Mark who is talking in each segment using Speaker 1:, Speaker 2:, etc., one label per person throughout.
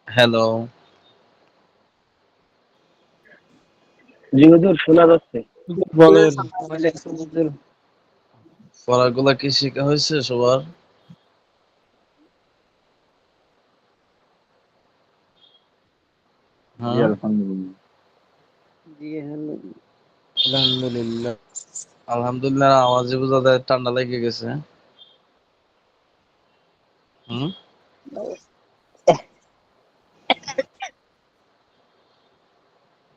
Speaker 1: Hello.
Speaker 2: জি হুজুর, শোনা যাচ্ছে।
Speaker 1: বলেন। পড়াগুলা কি শিখা হয়েছে সবার?
Speaker 2: জি
Speaker 1: হ্যাঁ,
Speaker 2: আলহামদুলিল্লাহ।
Speaker 1: আলহামদুলিল্লাহ। আলহামদুলিল্লাহ, আওয়াজে বোঝা যায় ঠান্ডা লেগে গেছে। হুম,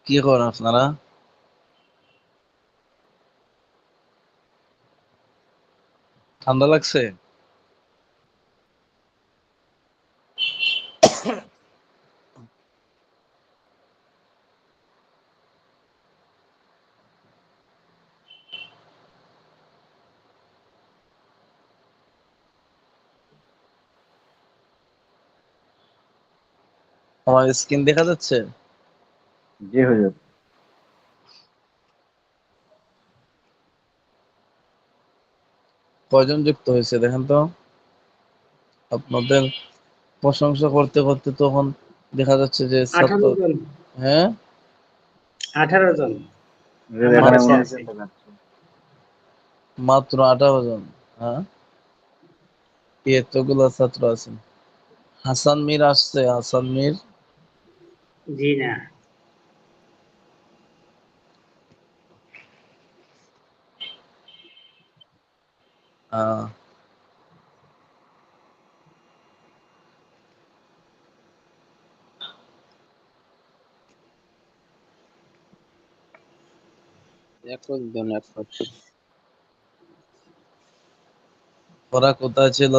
Speaker 1: কি করেন আপনারা? ঠান্ডা লাগছে? আমার স্ক্রিন দেখা যাচ্ছে?
Speaker 2: জি হুজুর।
Speaker 1: কয়জন যুক্ত হয়েছে দেখেন তো? আপনাদের প্রশংসা করতে করতে তখন দেখা যাচ্ছে যে ছাত্র।
Speaker 3: 18 জন।
Speaker 1: হ্যাঁ,
Speaker 3: 18 জন
Speaker 2: হুজুর
Speaker 3: আমার
Speaker 2: এখানে
Speaker 3: কাছে আছে।
Speaker 2: 19 জন দেখাচ্ছে।
Speaker 1: মাত্র 18 জন। হ্যাঁ, এতগুলা ছাত্র আছেন। হাসান মীর আসছে, হাসান মীর।
Speaker 3: জি না।
Speaker 1: আহ, ওরা কোথায় ছিল?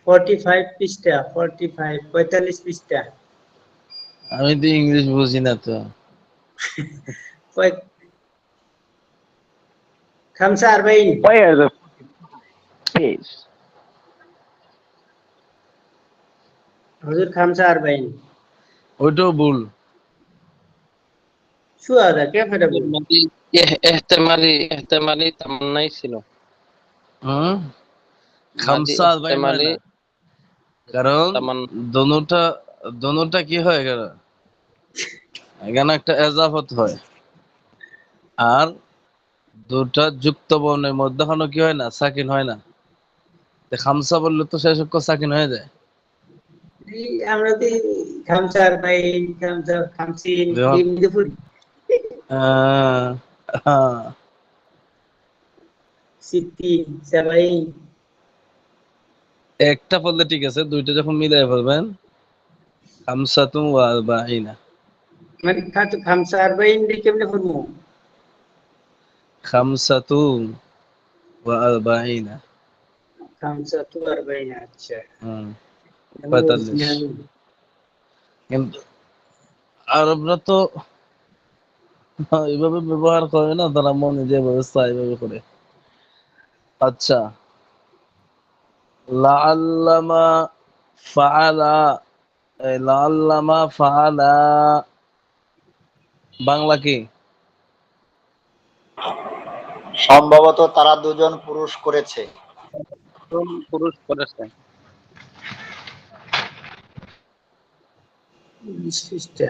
Speaker 3: 45 পৃষ্ঠা, 45, 45 পৃষ্ঠা।
Speaker 1: আমি তো ইংলিশ বুঝি না তো।
Speaker 3: কয়- 45।
Speaker 2: Why are the page?
Speaker 3: হুজুর 45।
Speaker 1: ওইটাও ভুল।
Speaker 3: শু هذا كيف هذا بقول؟
Speaker 4: احتمالي তামান্নাই ছিল।
Speaker 1: হুম,
Speaker 4: মাদি
Speaker 1: খামসা আরবাইন হয়
Speaker 4: এহতেমালি
Speaker 1: না, কারণ
Speaker 4: তামান
Speaker 1: দোনোটা দোনোটা কি হয় এখানে? এখানে একটা এজাফত হয়, আর দুটা যুক্ত বর্ণের মধ্যখানে কি হয় না, সাকিন হয় না। তো খামসা বললে তো শেষ অক্ষর সাকিন হয়ে যায়।
Speaker 3: এই আমরা তো 45, 50
Speaker 1: যেমন
Speaker 3: এমনি পড়ি।
Speaker 1: আহ, আহ,
Speaker 3: 60, 70।
Speaker 1: একটা বললে ঠিক আছে, দুইটা যখন মিলাই ফেলবেন, খামসাতুন ওয়া আরবাঈনা।
Speaker 3: মানে 45 দিয়ে কেমনে পড়বো?
Speaker 1: খামসাতুন ওয়া আরবাঈনা।
Speaker 3: 45, আচ্ছা।
Speaker 1: হুম,
Speaker 3: আমি বলছি
Speaker 1: 45।
Speaker 3: না।
Speaker 1: কিন্তু আরবরা তো এইভাবে ব্যবহার করে না, তারা মনে যে ব্যবস্থা এইভাবে করে। আচ্ছা, লাআল্লামা ফাআলা, লাআল্লামা ফাআলা বাংলা কি?
Speaker 5: সম্ভবত তারা দুজন পুরুষ করেছে।
Speaker 4: পুরুষ করেছে।
Speaker 3: 20 পৃষ্ঠা।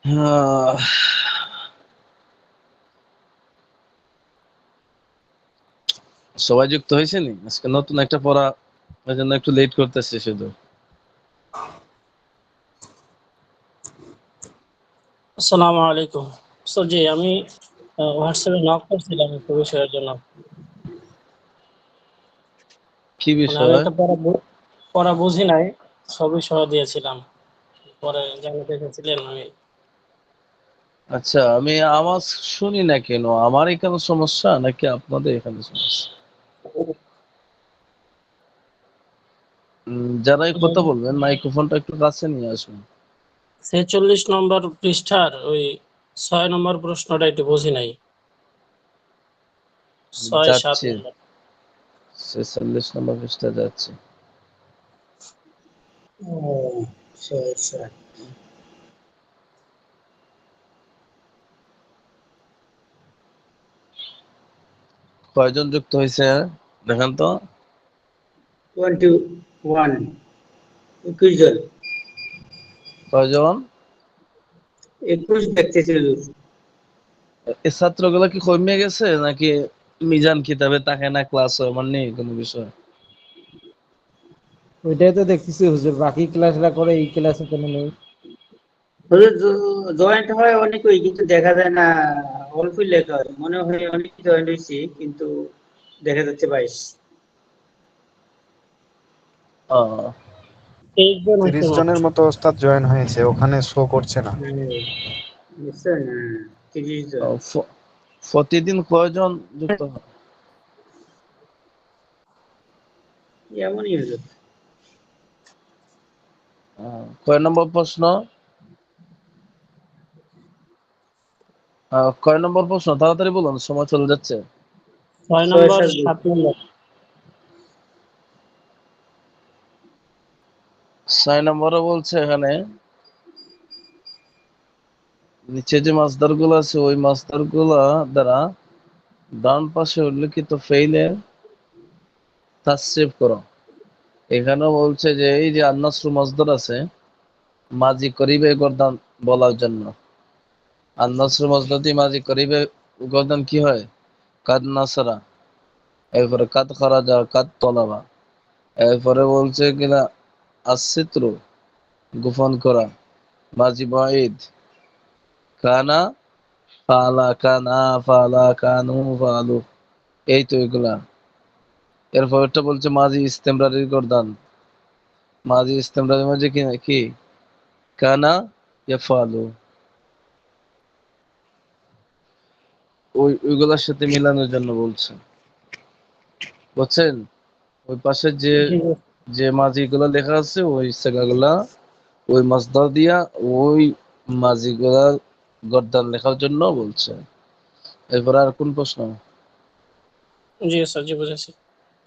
Speaker 1: আহ, সবাই যুক্ত হয়েছে নি? আজকে নতুন একটা পড়া, ওই জন্য একটু লেট করতেছি শুধু।
Speaker 6: আসসালামু আলাইকুম। জি আমি হোয়াটসঅ্যাপে নক করছিলাম একটা বিষয়ের জন্য।
Speaker 1: কি
Speaker 6: মানে আমি
Speaker 1: বিষয়?
Speaker 6: একটা পড়া বুঝি নাই, ছবি সহ দিয়েছিলাম, পরে জানাতে এসেছিলেন আমি।
Speaker 1: আচ্ছা, আমি আওয়াজ শুনি না কেন? আমার এখানে সমস্যা নাকি আপনাদের এখানে সমস্যা? যারাই কথা বলবেন মাইক্রোফোনটা একটু কাছে নিয়ে আসুন।
Speaker 6: 46 নম্বর পৃষ্ঠার ওই 6 নম্বর প্রশ্নটা একটু বুঝি নাই। 6, 7
Speaker 1: যাচ্ছে,
Speaker 6: নম্বর।
Speaker 1: 46 নম্বর পৃষ্ঠা যাচ্ছে।
Speaker 3: ও আচ্ছা।
Speaker 1: কয়জন যুক্ত হয়েছে দেখেন তো?
Speaker 3: 21 21 জন।
Speaker 1: কয়জন?
Speaker 3: 21 দেখতেছি হুজুর।
Speaker 1: এই ছাত্রগুলো কি কমে গেছে নাকি মিজান কিতাবে তাকে না ক্লাস হয় আমার নেই কোনো বিষয়?
Speaker 7: ওইটাই তো দেখতেছি হুজুর, বাকি ক্লাসরা করে এই ক্লাসে কেন নেই?
Speaker 3: হুজুর জয়েন্ট হয় অনেকই, কিন্তু দেখা যায় না, অল্পই লেখা হয়, মনে হয় অনেক জয়েন্ট হয়েছে কিন্তু দেখা যাচ্ছে 22।
Speaker 1: ও,
Speaker 6: 23 জন হয়েছে
Speaker 8: 30
Speaker 6: মোট।
Speaker 8: জনের মতো ওস্তাদ জয়েন হয়েছে, ওখানে শো করছে না।
Speaker 3: বুঝছেন? হ্যাঁ, 30 জন।
Speaker 1: প্রতিদিন কয়জন যুক্ত হয়?
Speaker 3: এমনই হুজুর।
Speaker 1: কয় নম্বর প্রশ্ন? কয় নম্বর প্রশ্ন তাড়াতাড়ি বলুন, সময় চলে যাচ্ছে।
Speaker 6: 6
Speaker 3: ছয়
Speaker 6: নম্বর,
Speaker 3: সাত
Speaker 6: 7 নম্বর।
Speaker 1: 6 নম্বরে বলছে এখানে নিচে যে মাসদার গুলো আছে ওই মাসদার গুলা দ্বারা ডান পাশে উল্লেখিত ফেইলে তাসরিফ করো। এখানে বলছে যে এই যে আন্নাসরু মাসদার আছে মাজি করিবে গর্দান বলার জন্য, আন্নাসরু মাসদার দিয়ে মাজি করিবে গর্দান কি হয়? কাদ নাসরা, এরপরে কাদ খারাজা, কাদ তলাবা। এরপরে বলছে কিনা আসিত্রু গোপন করা, মাজি বাঈদ কানা ফালা কানা ফালা কানু ফালু, এই তো এগুলা। এরপর একটা বলছে মাজি ইস্তেমরারির গর্দান, মাজি ইস্তেমরারির মাঝে কি কি কানা ইয়াফালু, ওইগুলার সাথে মিলানোর জন্য বলছে, বুঝছেন? ওই পাশে যে
Speaker 6: জি
Speaker 1: যে মাজি গুলা লেখা আছে ওই সেগাগুলা ওই মাসদার দিয়া ওই মাজি গুলা গর্দান লেখার জন্য বলছে। এরপর আর কোন প্রশ্ন?
Speaker 6: জি স্যার, জি বুঝেছি।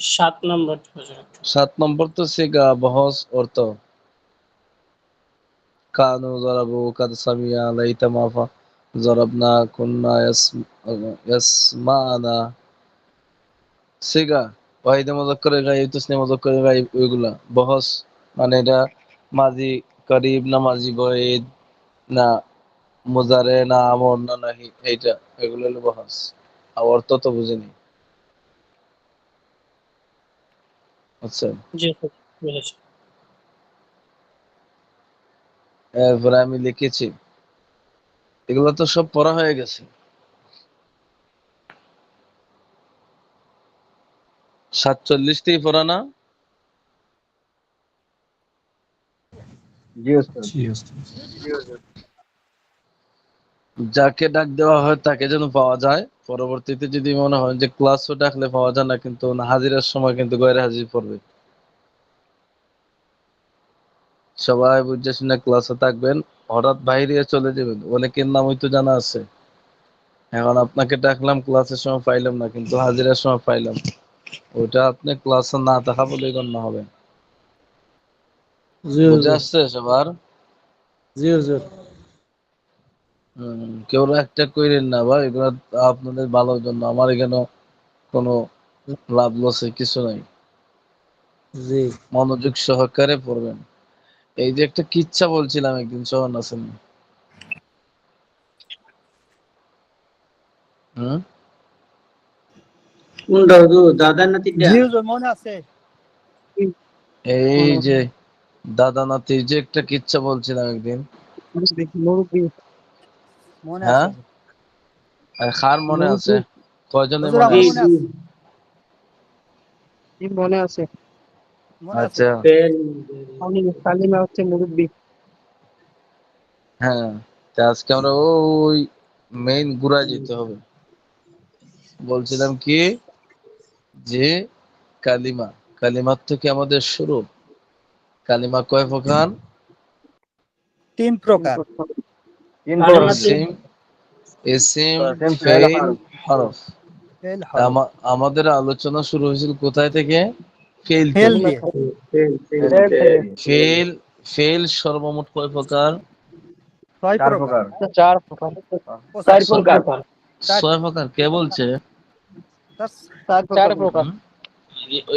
Speaker 6: 7 নম্বর হুজুর।
Speaker 1: 7 নম্বর তো সেগা বহস অর্থ, কানু জরাবু কাদ সামিয়া লাইতা মাফা জরাবনা কুন্না ইয়াসমানা, সেগা ওয়াহিদে মুযাক্কারে গায়েব তাসনিয়া মুযাক্কারে গায়েব, ওইগুলা বহস। মানে এটা মাজি করিব না মাজি বঈদ না মুজারে না আমর না নাহি, এইটা এগুলো হলো বহস। আর অর্থ তো বুঝিনি। আচ্ছা,
Speaker 6: জি স্যার, বুঝেছি।
Speaker 1: এরপরে আমি লিখেছি, এগুলো তো সব পড়া হয়ে গেছে। 47 থেকে পড়া না?
Speaker 2: জি ওস্তাদ।
Speaker 1: যাকে ডাক দেওয়া হয় তাকে যেন পাওয়া যায়, পরবর্তীতে যদি মনে হয় যে ক্লাসও ডাকলে পাওয়া যায় না, কিন্তু না হাজিরার সময় কিন্তু গয়রে হাজির পড়বে। সবাই বুঝে শুনে ক্লাসে থাকবেন, হঠাৎ বাইরে চলে যাবেন, অনেকের নাম হয়তো জানা আছে। এখন আপনাকে ডাকলাম ক্লাসের সময় পাইলাম না, কিন্তু হাজিরার সময় পাইলাম, ওটা আপনি ক্লাসে না থাকা বলে গণ্য হবে।
Speaker 7: জি
Speaker 1: বুঝে
Speaker 7: হুজুর।
Speaker 1: আসছে সবার?
Speaker 7: জি হুজুর।
Speaker 1: কেউ একটা কইরেন না ভাই, এগুলো আপনাদের ভালোর জন্য, আমার এখানে কোনো লাভ লসের কিছু নাই।
Speaker 7: জি
Speaker 1: মনোযোগ সহকারে পড়বেন। এই যে একটা কিচ্ছা বলছিলাম একদিন, শোন আছেন? হুম,
Speaker 3: কোনটা হুজুর? দাদার নাতিটা?
Speaker 1: এই যে দাদা নাতির যে একটা কিচ্ছা বলছিলাম একদিন। হ্যাঁ, আর কার মনে আছে? কয়জনের মনে
Speaker 3: জি
Speaker 1: আছে?
Speaker 3: জি।
Speaker 1: আচ্ছা,
Speaker 3: পেন।
Speaker 1: হ্যাঁ, তা আজকে আমরা ওই মেইন গুড়ায় যেতে হবে। বলছিলাম কি যে কালিমা, কালিমার থেকে আমাদের শুরু। কালিমা কয় প্রকার?
Speaker 2: তিন
Speaker 3: কালেমা
Speaker 2: প্রকার।
Speaker 3: তিন।
Speaker 1: ESIM, eSIM,
Speaker 2: eSIM, fail,
Speaker 1: fail,
Speaker 2: হরফ।
Speaker 1: হরফ। আমাদের আলোচনা শুরু হয়েছিল কোথায় থেকে? ফেইল থেকে।
Speaker 3: Pen pen
Speaker 2: fail,
Speaker 3: pen.
Speaker 1: Fail, fail সর্বমোট কয় প্রকার?
Speaker 2: 4 প্রকার।
Speaker 3: 4 প্রকার।
Speaker 1: 6 প্রকার। কে বলছে?
Speaker 2: তার চার
Speaker 6: চার
Speaker 2: প্রকার
Speaker 6: প্রকার।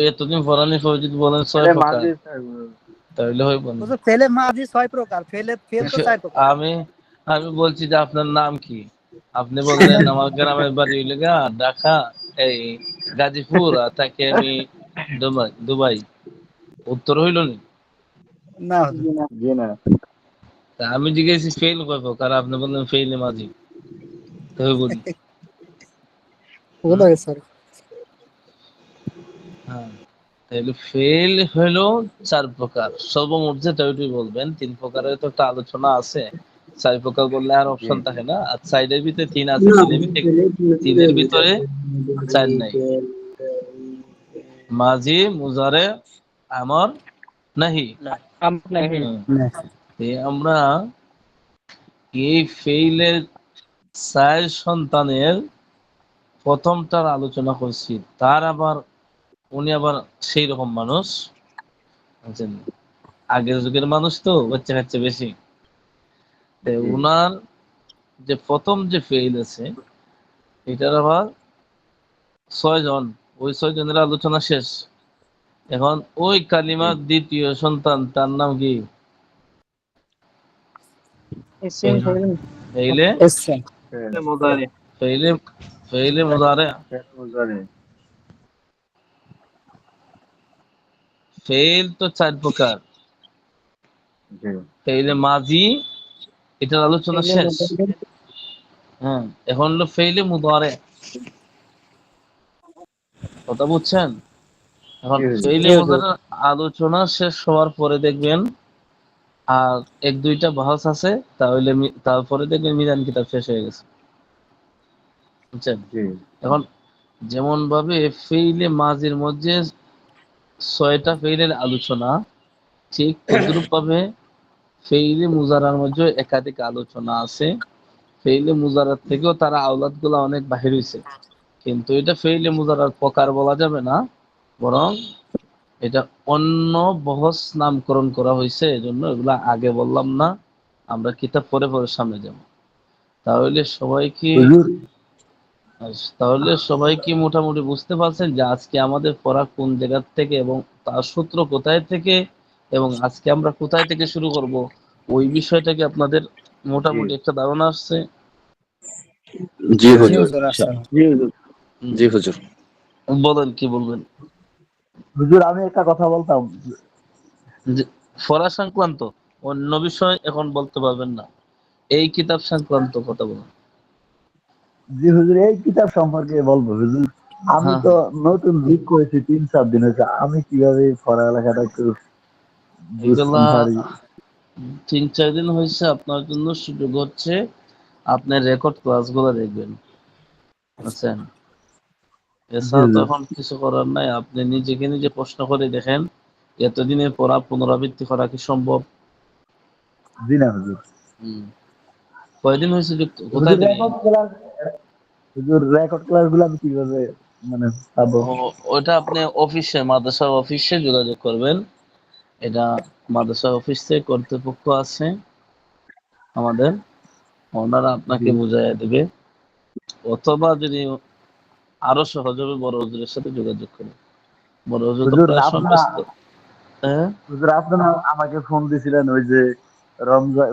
Speaker 1: এতদিন পড়ানি পরে যদি বলেন 6 প্রকার তাহলে হইব না।
Speaker 2: হুজুর ফেলে মাঝি 6 প্রকার, ফেল তো 4 প্রকার।
Speaker 1: আমি আমি বলছি যে আপনার নাম কি? আপনি বললেন আমার গ্রামের বাড়ি হইলে ঢাকা, এই গাজীপুর, আর তাকে আমি দুবাই। উত্তর হইল নি?
Speaker 2: না হুজুর।
Speaker 1: তা আমি জিজ্ঞেসি ফেল কয় প্রকার, আপনি বললেন ফেইলে মাঝি, তো হইব নি?
Speaker 2: ভুল হয়েছে স্যার।
Speaker 1: হ্যাঁ, তাহলে ফেল হইলো 4 প্রকার, সর্বমোট যেটা ওইটাই বলবেন। 3 প্রকারের তো একটা আলোচনা আছে, 4 প্রকার বললে আর অপশন থাকে না। আর 4 ভিতরে 3 আছে,
Speaker 3: না
Speaker 1: 3 ভিতরে 4 নাই। মাঝি, মুজারে, আমর, নাহি। হুম। আমরা এই ফেইলের 4 সন্তানের প্রথমটার আলোচনা করছি। তার আবার উনি আবার সেই রকম মানুষ, বুঝছেন, আগের যুগের মানুষ তো বাচ্চা কাচ্চা বেশি। উনার যে প্রথম যে ফেইল আছে এটার আবার 6 জন, ওই 6 জনের আলোচনা শেষ। এখন ওই কালিমার দ্বিতীয় সন্তান, তার নাম কি? ফেইলে ফেইলে ফেইলে মুজারে। ফেইল তো 4 প্রকার। ফেইলে মাজি, এটার আলোচনা শেষ। হ্যাঁ, এখন হলো ফেইলে মুদারে। কথা বুঝছেন? এখন ফেইলে মুদারে আলোচনা শেষ হওয়ার পরে দেখবেন আর 1-2টা বাহাস আছে, তাহলে তারপরে দেখবেন মিজান কিতাব শেষ হয়ে গেছে। বুঝছেন? এখন যেমন ভাবে ফেইলে মাজির মধ্যে 6টা ফেইলের আলোচনা, ঠিক তদ্রুপ ভাবে ফেইলে মুজারার মধ্যে একাধিক আলোচনা আছে। ফেইলে মুজারার থেকেও তারা আওলাদ গুলা অনেক বাহির হয়েছে, কিন্তু এটা ফেইলে মুজারার প্রকার বলা যাবে না, বরং এটা অন্য বহস নামকরণ করা হয়েছে। এজন্য এগুলা আগে বললাম না, আমরা কিতাব পরে পরে সামনে যাব। তাহলে সবাই কি মোটামুটি বুঝতে পারছেন যে আজকে আমাদের পড়া কোন জায়গা থেকে এবং তার সূত্র কোথায় থেকে, এবং আজকে আমরা কোথায় থেকে শুরু করব, ওই বিষয়টা কি আপনাদের মোটামুটি একটা ধারণা আসছে?
Speaker 9: জি
Speaker 2: জি
Speaker 9: হুজুর।
Speaker 2: হুজুর আসসালাম।
Speaker 9: জি হুজুর।
Speaker 1: বলেন, কি বলবেন?
Speaker 10: হুজুর আমি একটা কথা বলতাম।
Speaker 1: যে পড়া সংক্রান্ত অন্য বিষয় এখন বলতে পারবেন না, এই কিতাব সংক্রান্ত কথা বলুন।
Speaker 10: জি হুজুর, এই কিতাব সম্পর্কে বলবো হুজুর। আমি
Speaker 1: হ্যাঁ
Speaker 10: তো
Speaker 1: হ্যাঁ,
Speaker 10: নতুন বুক করেছি 3-4 দিন হয়েছে। আমি কিভাবে পড়ালেখাটা একটু বুঝতে
Speaker 1: এগুলা
Speaker 10: পারি?
Speaker 1: 3-4 দিন হয়েছে, আপনার জন্য সুযোগ হচ্ছে আপনার রেকর্ড ক্লাসগুলো দেখবেন। বুঝছেন?
Speaker 10: জি
Speaker 1: এছাড়া তো
Speaker 10: হুজুর।
Speaker 1: এখন কিছু করার নাই, আপনি নিজেকে নিজে প্রশ্ন করে দেখেন এতদিনের পড়া পুনরাবৃত্তি করা কি সম্ভব?
Speaker 10: জি না হুজুর।
Speaker 1: কয়দিন হয়েছে যুক্ত, কোথায়
Speaker 10: হুজুর
Speaker 1: থেকে?
Speaker 10: রেকর্ড ক্লাস, হুজুর রেকর্ড ক্লাস গুলো আমি কিভাবে মানে পাবো?
Speaker 1: ওটা আপনি অফিসে, মাদ্রাসার অফিসে যোগাযোগ করবেন। এটা মাদ্রাসা অফিস থেকে কর্তৃপক্ষ আছে আমাদের, ওনারা
Speaker 10: জি
Speaker 1: আপনাকে বুঝাইয়া দিবে। অথবা যদি আরো সহজ হবে, বড় হুজুরের সাথে যোগাযোগ করুন। বড় হুজুর তো
Speaker 10: হুজুর,
Speaker 1: প্রায় সময়
Speaker 10: আপনারা
Speaker 1: ব্যস্ত। হ্যাঁ,
Speaker 10: হুজুর আপনারা আমাকে ফোন দিছিলেন ওই যে রমজান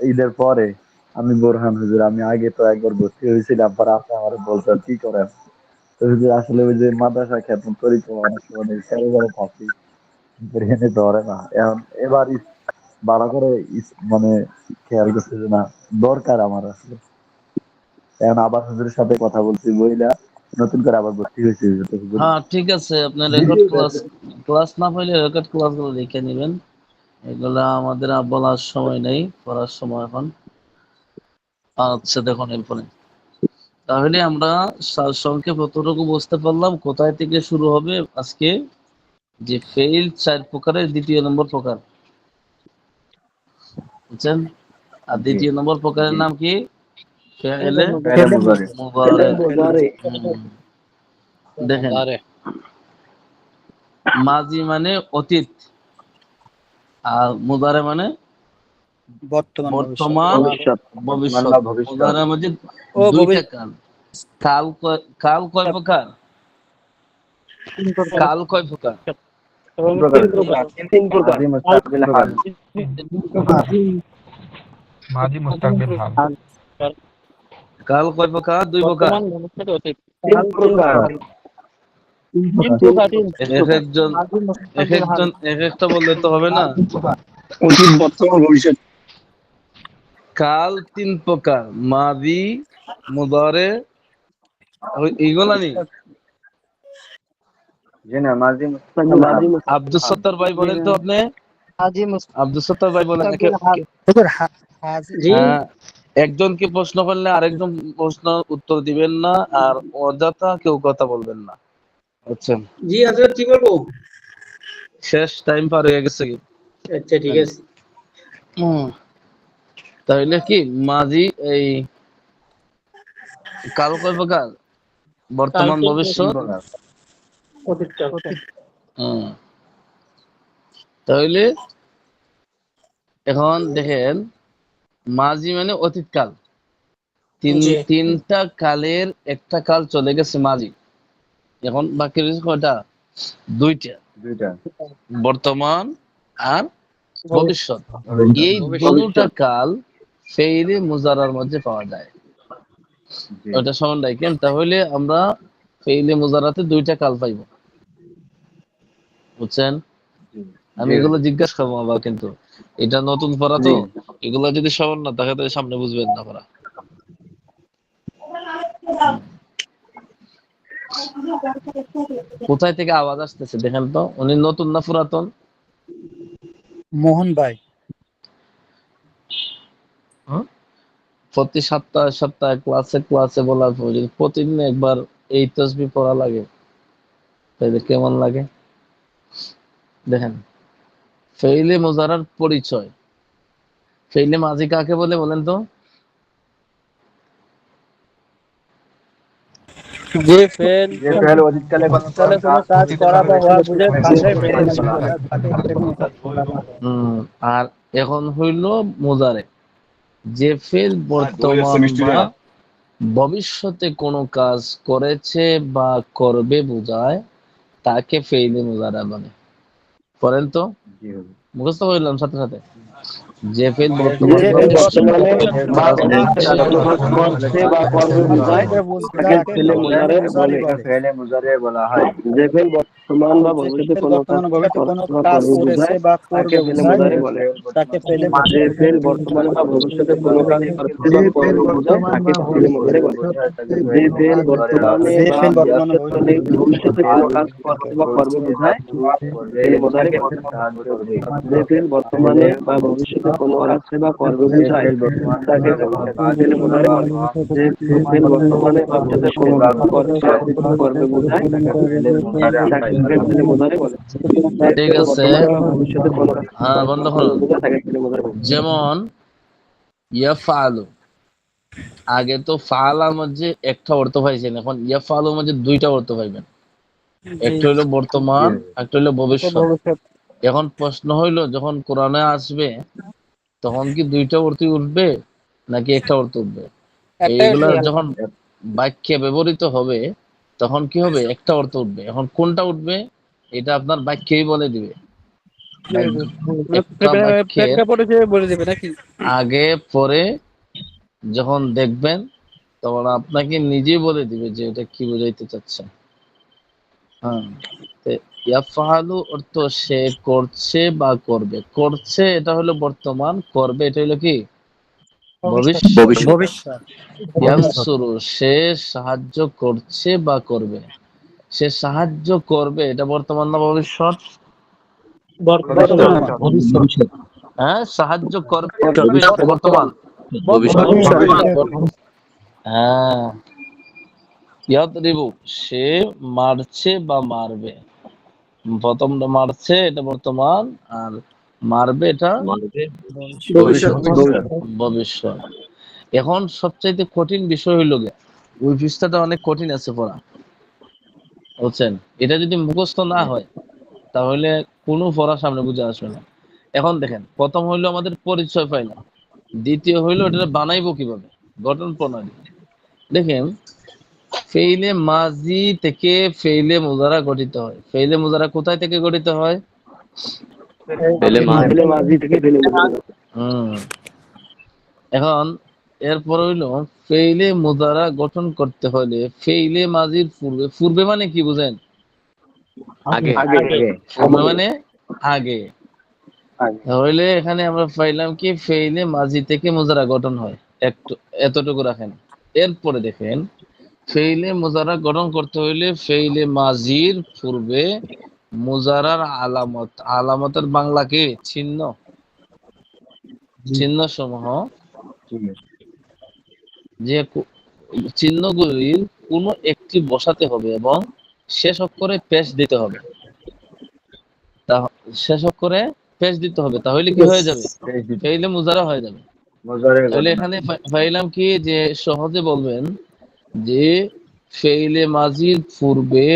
Speaker 10: ঈদের পরে। আমি বোরহান হুজুর, আমি আগে তো একবার ভর্তি হয়েছিলাম, পরে আপনি আমার বলছেন কি করেন। তো হুজুর আসলে ওই যে মাদ্রাসা খেতন পরিক্রমা অনেক সময় চারিবারে থাকি, এখানে ধরে না। এখন এবার ভালো করে মানে খেয়াল করছে যে না, দরকার আমার আসলে। এখন আবার হুজুরের সাথে কথা বলছি বইলা নতুন করে আবার ভর্তি হয়েছে হুজুর। তো হুজুর
Speaker 1: হ্যাঁ, ঠিক আছে। আপনার রেকর্ড
Speaker 10: ভিডিও
Speaker 1: ক্লাস ক্লাস না পাইলে রেকর্ড ক্লাস গুলো দেখে নেবেন। এগুলা আমাদের আর বলার সময় নেই, পড়ার সময় এখন। আচ্ছা, দেখুন এরপরে তাহলে আমরা সারসংক্ষেপ যতটুকু বুঝতে পারলাম, কোথায় থেকে শুরু হবে আজকে, যে ফেইল 4 প্রকারের দ্বিতীয় নম্বর প্রকার, বুঝছেন? আর দ্বিতীয় নম্বর প্রকারের নাম কি? ফেইলে
Speaker 2: ফেলে
Speaker 1: মুবারে। দেখেন,
Speaker 4: মুদারে।
Speaker 1: মাজি মানে অতীত, আর মুদারে মানে
Speaker 2: বর্তমান ভবিষ্যৎ।
Speaker 1: বর্তমান,
Speaker 5: ভবিষ্যৎ, বর্তমান
Speaker 1: ভবিষ্যৎ।
Speaker 5: বা ভবিষ্যৎ।
Speaker 1: মুদারের মধ্যে
Speaker 2: ও
Speaker 1: 2টা কাল। কাল কয় প্রকার? কাল কয় প্রকার?
Speaker 6: এবং তিন প্রকার
Speaker 10: মাঝি মুস্তাকবিল হাল।
Speaker 8: মাঝি মুস্তাকবিল হাল।
Speaker 1: কাল কয় প্রকার? দুই প্রকার।
Speaker 6: বর্তমান ভবিষ্যৎ অতীত তিন প্রকার
Speaker 1: এক একজন এক একটা বললে তো হবে না।
Speaker 6: অতীত বর্তমান ভবিষ্যৎ
Speaker 1: কাল তিন প্রকার, মাদি, মুদারে, এইগুলা নি।
Speaker 10: জি না, মাঝি মুস্তাকবিল হাল।
Speaker 1: আব্দুল সত্তার ভাই বলেন তো আপনি,
Speaker 2: হাজি
Speaker 1: আব্দুল সত্তার ভাই বলেন।
Speaker 2: হুজুর হাজি
Speaker 3: জি
Speaker 1: একজনকে প্রশ্ন করলে আরেকজন প্রশ্ন উত্তর দিবেন না, আর অযথা কেউ কথা বলবেন না, বুঝছেন?
Speaker 3: জি হযরত কি বলবো?
Speaker 1: শেষ টাইম পার হয়ে গেছে কি?
Speaker 3: আচ্ছা ঠিক আছে।
Speaker 1: তাহলে কি মাঝি এই কাল কয় প্রকার? বর্তমান ভবিষ্যৎ। তাহলে এখন দেখেন, মাঝি মানে অতীতকাল। তিনটা কালের একটা কাল চলে গেছে মাঝি, এখন বাকি রয়েছে কয়টা? দুইটা, বর্তমান আর ভবিষ্যৎ। এই দুটা কাল ফেইলে মুজারার মধ্যে পাওয়া যায়। ওটা সমান রাখেন, তাহলে আমরা ফেইলে মুজারাতে দুইটা কাল পাইব, বুঝছেন? আমি এগুলো জিজ্ঞাসা করবো আবার, কিন্তু এটা নতুন পড়া তো, এগুলো যদি সমান না থাকে তাহলে সামনে বুঝবেন না পড়া। কোথায় থেকে আওয়াজ আসতেছে দেখেন তো, উনি নতুন না পুরাতন?
Speaker 2: মোহন ভাই।
Speaker 1: প্রতি সপ্তাহে ক্লাসে বলার পর যদি প্রতিদিন একবার এই তাসবিহ পড়া লাগে তাহলে কেমন লাগে দেখেন। ফেইলে মুজারার পরিচয়। ফেইলে মাঝি কাকে বলে বলেন তো?
Speaker 6: যে ফেল
Speaker 10: অতীতকালে
Speaker 2: কোনো কাজ করা বা হওয়া বুঝে ভাষায় ফেলে
Speaker 1: আর এখন হইল মুজারে, যে ফেল বর্তমান বা ভবিষ্যতে কোনো কাজ করেছে বা করবে বোঝায় তাকে ফেইলে মুজারা বলে। পড়েন তো, মুখস্থ করলাম সাথে সাথে। যে ফেল বর্তমান
Speaker 10: বলা হয়।
Speaker 6: যে ফেল বর্তমান বা ভবিষ্যতে কোনো
Speaker 2: কাজ করেছে বা করবে বোঝায় তাকে ফেলে
Speaker 6: যে ফেল বর্তমান বা ভবিষ্যতে কোনো কাজ করছে বা করবে বোঝায় তাকে ফেল মুজারে বলে। যে ফেল বর্তমানে বা ভবিষ্যতে কোনো কাজ করছে বা করবে বোঝায় ফেল মুজারে বলে। যে ফেল বর্তমানে বা ভবিষ্যতে কোনো কাজ বা করবে বোঝায় তাকে ফেল মুজারে বলে। যে ফেল বর্তমানে বা ভবিষ্যতে কোনো কাজ করছে বা করবে বোঝায় তাকে ফেল মুজারে বলে।
Speaker 1: ঠিক আছে,
Speaker 6: ভবিষ্যতে কোনো কাজ
Speaker 1: হ্যাঁ বন্ধ করুন।
Speaker 6: তাকে ফেল মুজারে বলে।
Speaker 1: যেমন ইয়াফআলু, আগে তো ফালার মধ্যে একটা অর্থ পাইছেন, এখন ইয়াফআলুর মধ্যে দুইটা অর্থ পাইবেন। একটা হইলো বর্তমান, একটা হইলো ভবিষ্যৎ। এখন প্রশ্ন হইলো, যখন কোরআনে আসবে তখন কি দুইটা অর্থ উঠবে নাকি একটা অর্থ উঠবে? এইগুলা যখন বাক্যে ব্যবহৃত হবে তখন কি হবে? একটা অর্থ উঠবে। এখন কোনটা উঠবে এটা আপনার বাক্যেই বলে দিবে। একটা বাক্যের আগে পরে যখন দেখবেন তখন আপনাকে নিজেই বলে দিবে যে এটা কি বোঝাইতে চাচ্ছে। হ্যাঁ, ইয়াফআলু অর্থ সে করছে বা করবে। করছে এটা হলো বর্তমান, করবে এটা হলো কি? ভবিষ্যৎ। ইয়ানসুরু সে সাহায্য করছে বা করবে। সে সাহায্য করবে এটা বর্তমান না ভবিষ্যৎ? হ্যাঁ, সাহায্য করবে বর্তমান। হ্যাঁ, ইয়াদরিবু সে মারছে বা মারবে। প্রথমটা মারছে এটা বর্তমান, আর মারবে এটা ভবিষ্যৎ। এখন সবচাইতে কঠিন বিষয় হইল গে, ওই পৃষ্ঠাটা অনেক কঠিন আছে পড়া, বুঝছেন? এটা যদি মুখস্থ না হয় তাহলে কোনো পড়া সামনে বুঝে আসবে না। এখন দেখেন, প্রথম হইলো আমাদের পরিচয় পাইলাম, দ্বিতীয় হইলো এটা বানাইবো কিভাবে, গঠন প্রণালী। দেখেন ফেইলে মাজি থেকে ফেইলে মুজারা গঠিত হয়। ফেইলে মুজারা কোথায় থেকে গঠিত হয়?
Speaker 9: ফেলে মাঝি
Speaker 6: ফেলে মাঝি থেকে ফেলে মুজারে।
Speaker 1: হুম। এখন এরপর হইল ফেইলে মুজারা গঠন করতে হলে ফেইলে মাজির পূর্বে, পূর্বে মানে কি বুঝেন?
Speaker 9: আগে
Speaker 6: আগে
Speaker 1: পূর্বে মানে আগে।
Speaker 6: আগে।
Speaker 1: তাহলে এখানে আমরা পাইলাম কি ফেইলে মাজি থেকে মুজারা গঠন হয়। একটু এতটুকু রাখেন। এরপরে দেখেন ফেইলে মুজারা গঠন করতে হইলে ফেইলে মাজির পূর্বে মুজারার আলামত, আলামতের বাংলা কি? চিহ্ন। চিহ্ন সমূহ, যে চিহ্নগুলির কোনো একটি বসাতে হবে এবং শেষ অক্ষরে পেশ দিতে হবে। শেষ অক্ষরে পেশ দিতে হবে, তাহলে কি হয়ে যাবে? ফেইলে মুজারা হয়ে যাবে। তাহলে এখানে পাইলাম কি যে সহজে বলবেন যে ফেইলে মাজির পূর্বে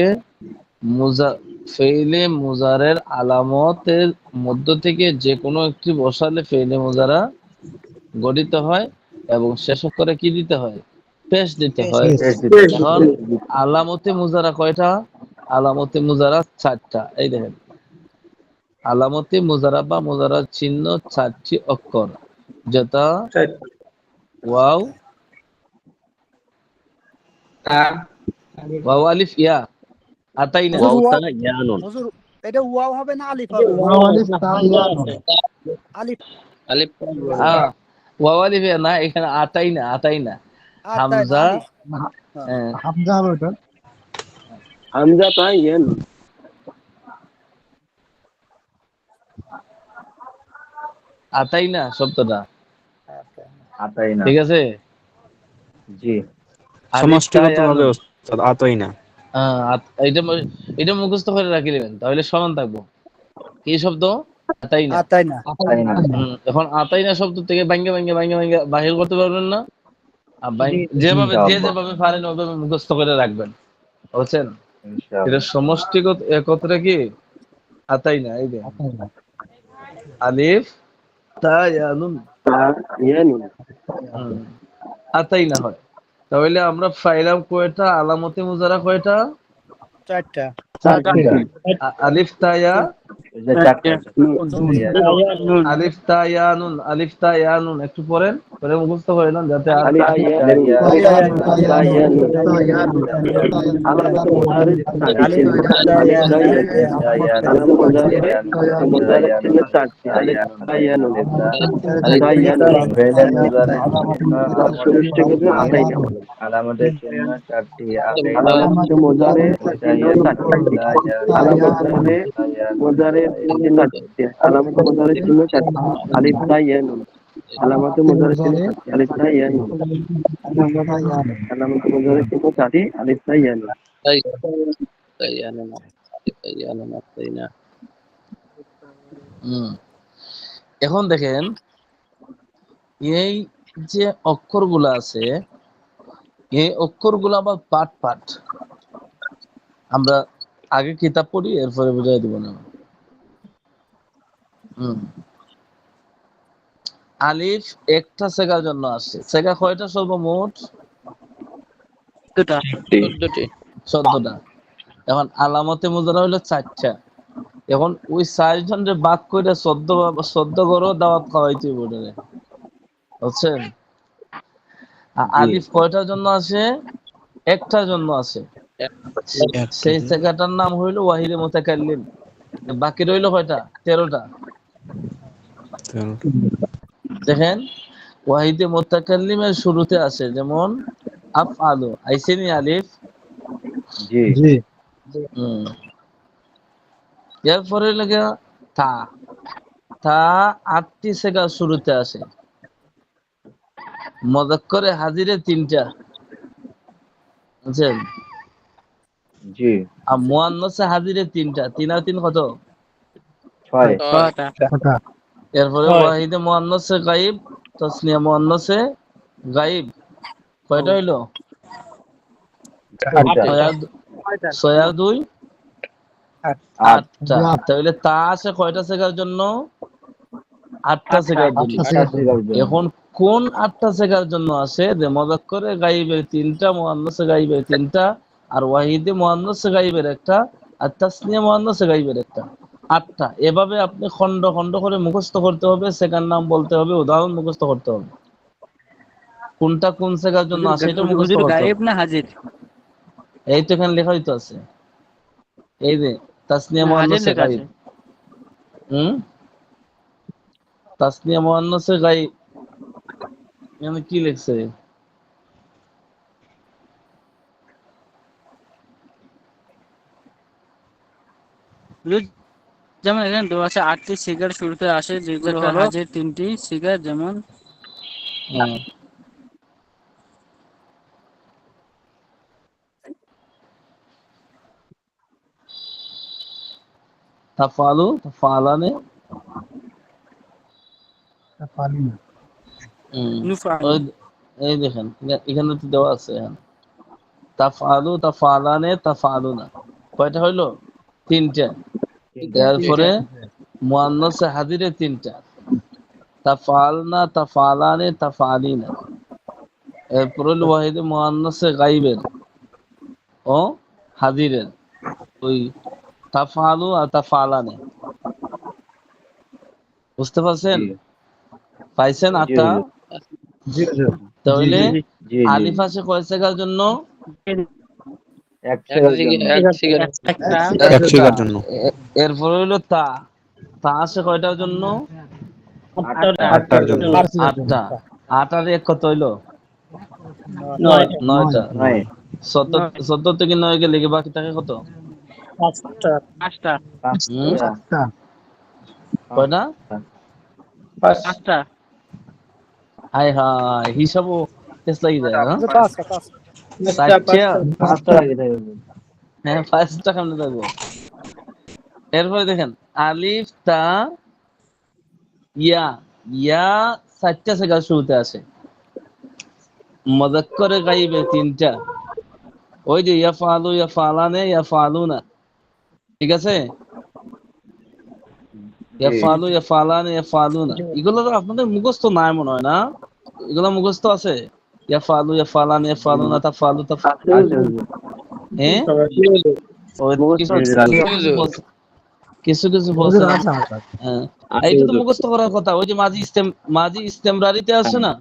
Speaker 1: ফেইলে মুজারের আলামতের মধ্য থেকে যে কোনো একটি বসালে ফেইলে মুজারা গঠিত হয় এবং শেষ অক্ষরে কি দিতে হয়? পেশ দিতে হয়। এখন আলামতে মুজারা কয়টা? আলামতে মুজারা 4টা। এই দেখেন, আলামতে মুজারা বা মুজারার চিহ্ন 4টি অক্ষর, যথা ওয়াও, ওয়াও আলিফ ইয়া আতাইনা।
Speaker 9: ওয়াওতা ইয়া নুন।
Speaker 2: হুজুর এটা ওয়াও হবে না আলিফ হবে? আলিফ
Speaker 4: আলিফ
Speaker 1: ওয়াও আলিফ ইয়া না, এখানে আতাইনা, আতাইনা। হামজা,
Speaker 7: হামজা হবে ওটা।
Speaker 6: হামজা তা ইয়া নুন।
Speaker 1: আতাইনা শব্দটা,
Speaker 10: আতাইনা।
Speaker 1: ঠিক আছে?
Speaker 10: জি।
Speaker 8: সমষ্টিগতভাবে ওস্তাদ আতই না।
Speaker 1: এটা মুখস্থ করে রাখি নেবেন, তাহলে স্মরণ থাকবো। কি শব্দ? আতাইনা।
Speaker 2: আতাইনা।
Speaker 1: এখন আতাইনা শব্দ থেকে ভাঙ্গে বাহির করতে পারবেন না। যেভাবে যে যেভাবে পারেন ওইভাবে মুখস্থ করে রাখবেন, বুঝছেন? এটা সমষ্টিগত একত্রে কি আতাইনা। এই যে আলিফ তা ইয়া নুন,
Speaker 6: ইয়া নুন।
Speaker 1: আতাইনা হয়। তাহলে আমরা পাইলাম কয়টা আলামতে মুজারা? কয়টা?
Speaker 2: 4টা।
Speaker 1: আলিফ তা ইয়া, আলিফ তা ইয়া নুন, আলিফ তা ইয়া নুন। একটু পড়েন, পরে মুখস্থ করে নেন যাতে আর
Speaker 6: আলিফ তা ইয়া নুন। আলামত মুজারে
Speaker 2: আলিফ তা ইয়া
Speaker 6: আলামত মুজারে চিহ্ন 4টি। আলিফ তা ইয়া নুন। আলিফ তা ইয়া নুন। সমষ্টিগত আতাইনা।
Speaker 10: আলামতের চিহ্ন 4টি।
Speaker 6: আলামত মুজারে চিহ্ন 4টি। আলামত মুজারে চিহ্ন 4টি। আলামত মুজারে চিহ্ন 4টি। আলিফ তা ইয়া নুন। আলামত মুজারে চিহ্ন 4টি। আলিফ তা ইয়া নুন। আলামত মুজারে চিহ্ন 4টি। আলিফ তা ইয়া নুন।
Speaker 1: এখন দেখেন এই যে অক্ষরগুলো আছে, এই অক্ষরগুলো আবার পাট পাট। আমরা আগে কিতাব পড়ি, এরপরে বুঝাই দিব না। আলিফ একটা সেগার জন্য আসছে। সেগা কয়টা সর্বমোট? 14টা। এখন আলামতে মুজারা হইলো 4টা। এখন ওই 4 জনের বাদ করে 14 গরো দাওয়াত খাওয়াইতে বলে, বুঝছেন? আলিফ কয়টার জন্য আছে? একটার জন্য আছে। সেই জায়গাটার নাম হইলো ওয়াহিদে মুতাকাল্লিম। বাকি রইলো কয়টা? 13টা। দেখেন ওয়াহিদে মুতাকাল্লিমের শুরুতে আছে, যেমন আফআলু আইসেনি আলিফ।
Speaker 10: জি।
Speaker 1: এরপরে লাগে তা, তা 8টি সেগা শুরুতে আসে। মুযাক্কারে হাজিরে 3টা, বুঝছেন?
Speaker 10: জি।
Speaker 1: আর মুয়ান্নাসে হাজিরে 3টা। 3 আর 3 কত?
Speaker 10: 6টা।
Speaker 1: এরপরে ওয়াহিদে মুয়ান্নাসে গায়েব, তাসনিয়া মুয়ান্নাসে গায়েব কয়টা হইলো? 6 আর 2 8টা। তাহলে তা আছে কয়টা সেগার জন্য? 8টা সেগার জন্য। এখন কোন 8টা সেগার জন্য আসে যে মুযাক্কারে গায়বের 3টা, মুআন্নাসে গায়বের 3টা, আর ওয়াহিদে মুআন্নাসে গায়বের একটা, আর তাসনিয়া মুআন্নাসে গায়বের একটা। 8টা। এভাবে আপনি খন্ড খন্ড করে মুখস্থ করতে হবে, সেকার নাম বলতে হবে, উদাহরণ মুখস্থ করতে হবে। কোনটা কোন সেগার জন্য আসে এটা মুখস্থ করতে হবে।
Speaker 2: গায়েব না হাজির?
Speaker 1: এই তো এখানে লেখাই তো আছে, এই যে তাসনিয়া
Speaker 2: হাজির
Speaker 1: মুআন্নাসে
Speaker 2: লেখা আছে।
Speaker 1: গায়ব। তাসনিয়া মুআন্নাসে গায়ব এখানে কি লিখছে?
Speaker 2: যেমন এখানে দেওয়া আছে 8টি সিগার শুরুতে আসে, যেগুলো হলো হাজির 3টি সিগার, যেমন
Speaker 1: তাফআলু, তাফআলানে,
Speaker 2: নুফআলু।
Speaker 1: এই দেখেন এখানে তো দেওয়া আছে, তাফআলু, তাফআলানে, তাফআলুনা। কয়টা হইলো? 3টা। এরপরে মুআন্নাসে হাজিরে 3টা, তাফআলনা, তাফআলানে, তাফআলিনা। এরপরে হলো ওয়াহিদে মুআন্নাসে গায়বের ও হাজিরের ওই তাফআলু আর তাফআলানে। বুঝতে পারছেন? পাইছেন 8টা? তাহলে আলিফ আসে কয় সেগার জন্য?
Speaker 4: এক সেকেন্ড।
Speaker 8: এক সেগার জন্য।
Speaker 1: এরপরে হইলো তা, তা আসে কয়টার জন্য?
Speaker 8: 8টার জন্য।
Speaker 1: 8টা। 8 আর 1 কত হইলো? 9টা। 14 থেকে 9 গেলে কি বাকি থাকে কত?
Speaker 2: 5টা।
Speaker 1: কয়টা?
Speaker 2: 5টা।
Speaker 1: হাই হাই, হিসাবও টেস্ট লাগি যায় না?
Speaker 6: 5টা লাগে তাই বলবো।
Speaker 1: হ্যাঁ, 5টা কেমনে থাকবো? এরপরে দেখেন আলিফ, তা, ইয়া। ইয়া 4টা সেগার শুরুতে আসে, মুযাক্কারে গায়বে 3টা। ওই যে ইয়াফআলু, ইয়াফআলানে, ইয়াফআলুনা। ঠিক আছে? ইয়াফআলু, ইয়াফআলানে, ইয়াফআলুনা। এগুলো তো আপনাদের মুখস্থ নাই মনে হয় না? এগুলো মুখস্থ আছে? ইয়াফআলু, ইয়াফআলানে, ইয়াফআলুনা, তাফআলু, হ্যাঁ? ওই কিছু কিছু বলছে না? হ্যাঁ, এইটা তো মুখস্থ করার কথা। ওই যে মাজি ইস্তেমরারিতে আছে না?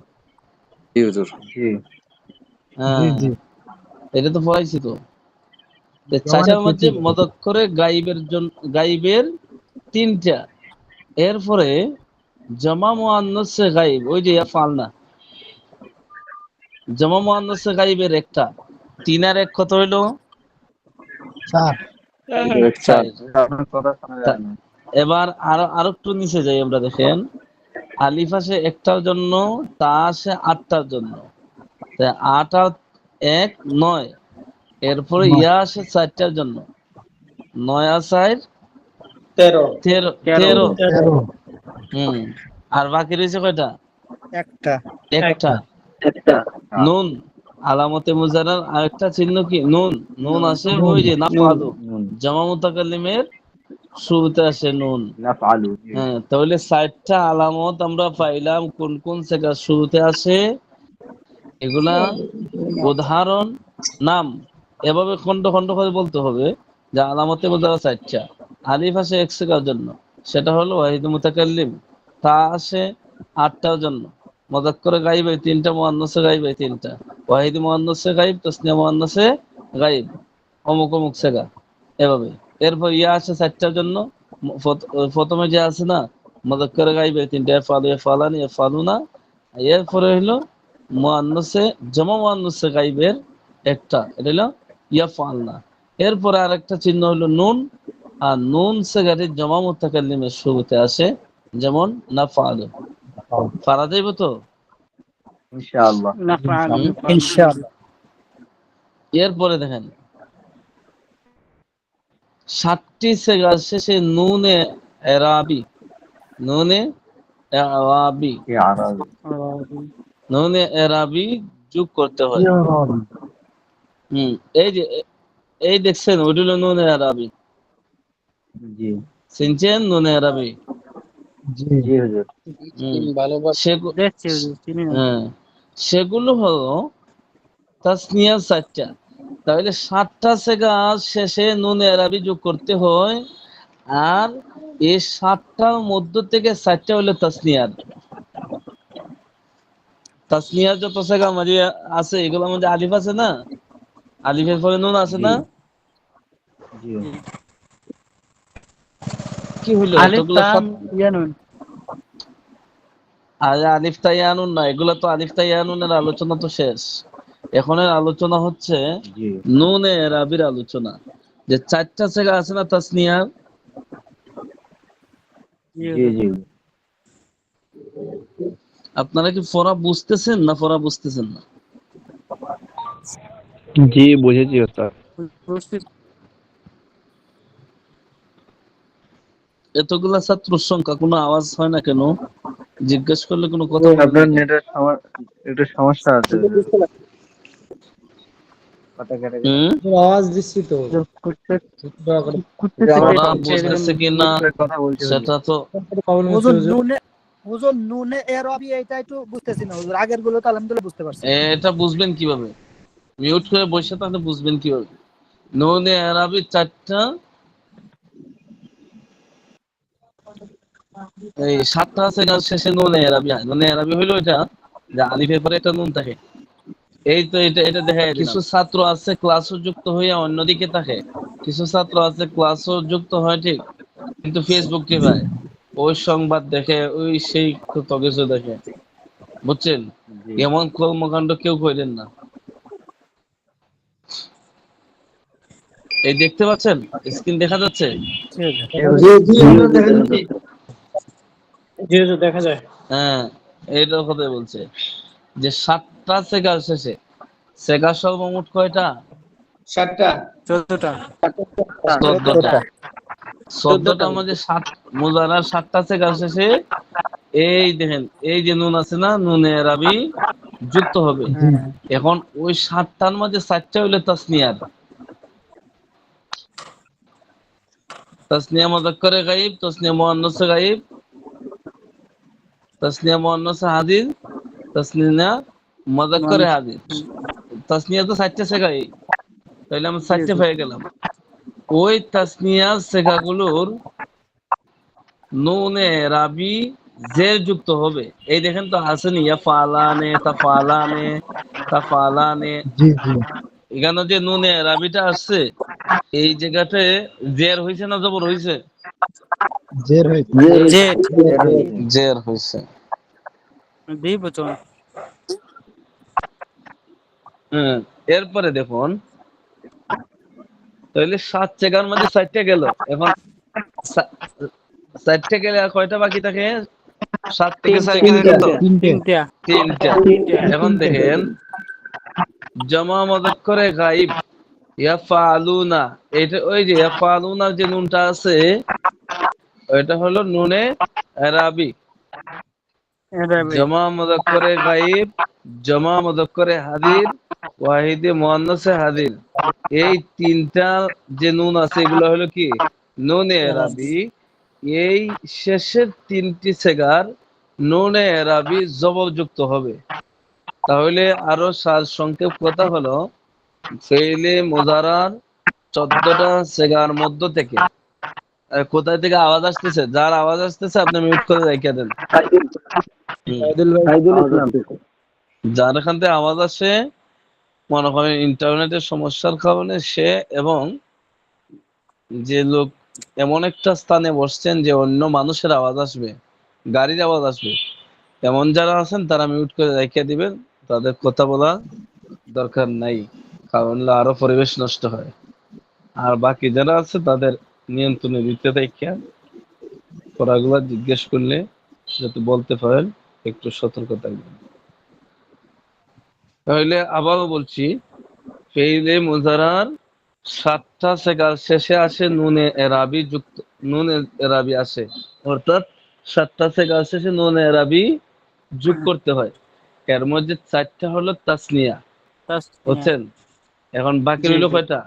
Speaker 1: হ্যাঁ, এটা তো পড়াইছি তো। চাচার মধ্যে মুযাক্কারে গায়বের 3টা। এরপরে জামা মুআন্নাসে গায়ব, ওই যে ইয়াফআলনা। জামা মুআন্নাসে গায়বের একটা। 3 আর 1 কত হইলো? 4। এবার আরো একটু নিচে যাই আমরা, দেখেন আলিফ আসে 1টার জন্য, তা আসে 8টার জন্য। 8 আর 1 9। এরপরে ইয়া আসে 4টার জন্য, 9 আর 4 13। আর বাকি রয়েছে কয়টা? একটা। নুন আলামতে মুজারার আরেকটা চিহ্ন কি? নুন। নুন আসে ওই যে নাফআলু, জামা মুতাকাল্লিমের শুরুতে আসে নুন। হ্যাঁ, তাহলে 4টা আলামত আমরা পাইলাম কোন কোন সেগার শুরুতে আসে। এগুলা উদাহরণ, নাম, এভাবে খন্ড খন্ড করে বলতে হবে যে আলামতে মুজারা 4টা। আলিফ আসে 1 সেগার জন্য, সেটা হলো ওয়াহিদ মুতাকাল্লিম। তা আসে 8টার জন্য, মুযাক্কারে গায়বে 3টা, মুআন্নাসে গায়বে 3টা। ওয়াহিদ মুআন্নাসে গায়ব, তাসনিয়া মুআন্নাসে গায়ব, অমুক অমুক সেগা, এভাবে। এরপর ইয়া আসে 4টার জন্য, প্রথমে যে আছে না মুযাক্কারে গায়বে 3টা, ইয়াফআলু, ইয়াফআলানি, ইয়াফআলুনা। এরপরে হলো মুআন্নাসে, জামা মুআন্নাসে গায়বের একটা, এটা হলো ইয়াফআলনা। এরপরে আরেকটা চিহ্ন হলো নুন, আর নুন সেগারে জামা মুতাকাল্লিমের শুরুতে আসে, যেমন নাফআলু। পারা যাইব তো?
Speaker 6: ইনশাআল্লাহ।
Speaker 1: এরপরে দেখেন 7টি সেগার শেষে নুনে এরাবি, নুনে এরাবি, নুনে এরাবি যোগ করতে হয়। এই যে এই দেখছেন, ওইটা হলো নুনে এরাবি। চিনছেন নুনে এরাবি?
Speaker 7: জি
Speaker 6: জি হুজুর।
Speaker 2: দেখছি হুজুর, চিনি না।
Speaker 1: সেগুলো হলো তাসনিয়া 4টা। তাহলে 7টা সেগা শেষে নুন এরাবি যোগ করতে হয়, আর এই 7টার মধ্য থেকে 4টা হলো তাসনিয়ার। তাসনিয়ার যত সেগা মাঝে আছে এগুলোর মধ্যে আলিফ আছে না, আলিফের পরে নুন আছে
Speaker 6: জি
Speaker 1: না,
Speaker 6: জি
Speaker 1: কি হইলো
Speaker 2: আলিফ
Speaker 1: এতগুলা
Speaker 2: তান ইয়ানুন।
Speaker 1: আরে আলিফ তাইয়ানুন না, এগুলা তো আলিফ তাইয়ানুনের আলোচনা তো শেষ। এখনের আলোচনা হচ্ছে
Speaker 6: জি
Speaker 1: নুনে এরাবির আলোচনা। যে 4টা সেগা আছে না তাসনিয়ার,
Speaker 2: জি
Speaker 6: জি
Speaker 2: হুজুর।
Speaker 6: জি
Speaker 1: আপনারা কি ফরা বুঝতেছেন না ফরা বুঝতেছেন না?
Speaker 8: জি বুঝেছি ওস্তাদ।
Speaker 2: বুঝছি।
Speaker 1: এতগুলা ছাত্র সংখ্যা কোনো আওয়াজ হয় না কেন? জিজ্ঞেস করলে কোনো কথা বলে
Speaker 6: আপনার
Speaker 1: না কেন?
Speaker 6: নেটের একটু সমস্যা আছে হুজুর। কথা কেটে কেটে
Speaker 1: হুম?
Speaker 7: আওয়াজ দিচ্ছি তো, দয়া করে
Speaker 1: ফরা
Speaker 2: এরকম
Speaker 1: বুঝতেছে কিনা
Speaker 6: কথা বলছি হুজুর।
Speaker 1: সেটা তো
Speaker 7: প্রবলেম হচ্ছে
Speaker 2: হুজুর
Speaker 7: হুজুর।
Speaker 2: নুনে, হুজুর নুনে এরাবি এটা একটু বুঝতেছি না হুজুর, আগের গুলো তো আলহামদুলিল্লাহ বুঝতে পারছি।
Speaker 1: এটা বুঝবেন কিভাবে? মিউট করে বসে তাহলে বুঝবেন কিভাবে? নুনে এরাবি 4টা, এই 7টা সেগা শেষে নুনে এরাবি হয়। নুনে এরাবি হইলো এটা যে আলিফের পরে একটা নুন থাকে। এই তো এটা দেখা দিলাম। কিছু ছাত্র আছে ক্লাসও যুক্ত হইয়া অন্যদিকে থাকে, কিছু ছাত্র আছে ক্লাসও যুক্ত হয় ঠিক, কিন্তু ফেসবুক কে ভাই ওই সংবাদ দেখে, ওই সেই কত কিছু দেখে, বুঝছেন?
Speaker 6: জি
Speaker 1: এমন কর্মকাণ্ড কেউ করেন না। এই দেখতে পাচ্ছেন, স্ক্রিন দেখা যাচ্ছে?
Speaker 3: জি জি
Speaker 6: জি
Speaker 3: হুজুর
Speaker 6: হুজুর
Speaker 3: দেখা
Speaker 6: দেখা
Speaker 3: যাচ্ছে।
Speaker 6: যাচ্ছে।
Speaker 2: জি হুজুর দেখা যায়।
Speaker 1: হ্যাঁ, এইটার কথা বলছে যে 7টা সেগা শেষে, সেগা সর্বমোট কয়টা?
Speaker 3: 7টা।
Speaker 2: 14টা।
Speaker 1: 14টা। 14টার
Speaker 2: 14টা।
Speaker 1: মধ্যে 7 মুজারার 7টা সেগা শেষে এই দেখেন, এই যে নুন আছে না, নুনে এরাবি যুক্ত হবে।
Speaker 2: হ্যাঁ।
Speaker 1: এখন ওই 7টার মধ্যে 4টা হইলো তাসনিয়ার। তাসনিয়া মুযাক্কারে গায়ব, তাসনিয়া মুআন্নাসে গায়ব, তাসনিয়া মুআন্নাসে হাজির, তাসনিয়া মুযাক্কারে হাজির। তাসনিয়া তো 4টা সেগাই, তাইলে আমরা 4টে পেয়ে গেলাম। ওই তাসনিয়া সেগাগুলোর নুনে রাবি জের যুক্ত হবে। এই দেখেন তো আসেনি, ইয়াফালানে, তাফালানে, তাফালানে,
Speaker 7: জি জি
Speaker 1: এখানে যে নুনে রাবিটা আসছে এই জায়গাটায় জের হইছে না জবর হইছে?
Speaker 7: জের হয়েছে।
Speaker 2: যে
Speaker 6: বের হয়েছে।
Speaker 1: জের হইছে।
Speaker 2: দ্বিবচন।
Speaker 1: হ্যাঁ, এরপরে দেখুন, তাহলে 7 জায়গার মধ্যে 4টে গেল। এখন 4টে গেলে আর কয়টা বাকি থাকে? 7 থেকে 4 গেলে কত?
Speaker 7: তিনটে।
Speaker 1: 3টা। এখন দেখেন জমা মুযাক্কারে গায়ব ইয়াফালুনা, এটা ওই যে ইয়াফালুনার যে নুনটা আছে ওইটা হলো নুনে এরাবি। জমা মুযাক্কারে গায়ব, জমা মুযাক্কারে হাজির, ওয়াহিদে মুআন্নাসে হাজির, এই 3টা যে নুন আছে এগুলো হলো কি নুনে এরাবি। এই শেষের 3টি সেগার নুনে এরাবি জবর যুক্ত হবে। তাহলে আরো সার সংক্ষেপ কথা হলো ফেইলে মুযারার 14টা সেগার মধ্য থেকে কোথায় থেকে আওয়াজ আসতেছে? যার আওয়াজ আসতেছে আপনি মিউট করে রেখে দেন। হুম।
Speaker 7: সাইদুল ভাই
Speaker 6: সাইদুল ইসলাম।
Speaker 1: যার এখান থেকে আওয়াজ আসে, মনে করেন ইন্টারনেটের সমস্যার কারণে সে, এবং যে লোক এমন একটা স্থানে বসছেন যে অন্য মানুষের আওয়াজ আসবে, গাড়ির আওয়াজ আসবে, এমন যারা আছেন তারা মিউট করে রেখে দিবেন, তাদের কথা বলা দরকার নাই, কারণ আরো পরিবেশ নষ্ট হয়। আর বাকি যারা আছে তাদের নিয়ন্ত্রণে দিতে দেখে পড়াগুলা জিজ্ঞেস করলে যাতে বলতে পারেন, একটু সতর্ক থাকবেন। তাহলে আবারও বলছি, ফেইলে মুজারার 7টা সেগার শেষে আসে নুনে এরাবি যুক্ত, নুনে এরাবি আসে, অর্থাৎ 7টা সেগার শেষে নুনে এরাবি যোগ করতে হয়। এর মধ্যে 4টা হলো তাসনিয়া, বুঝছেন? এখন বাকি রইল কয়টা?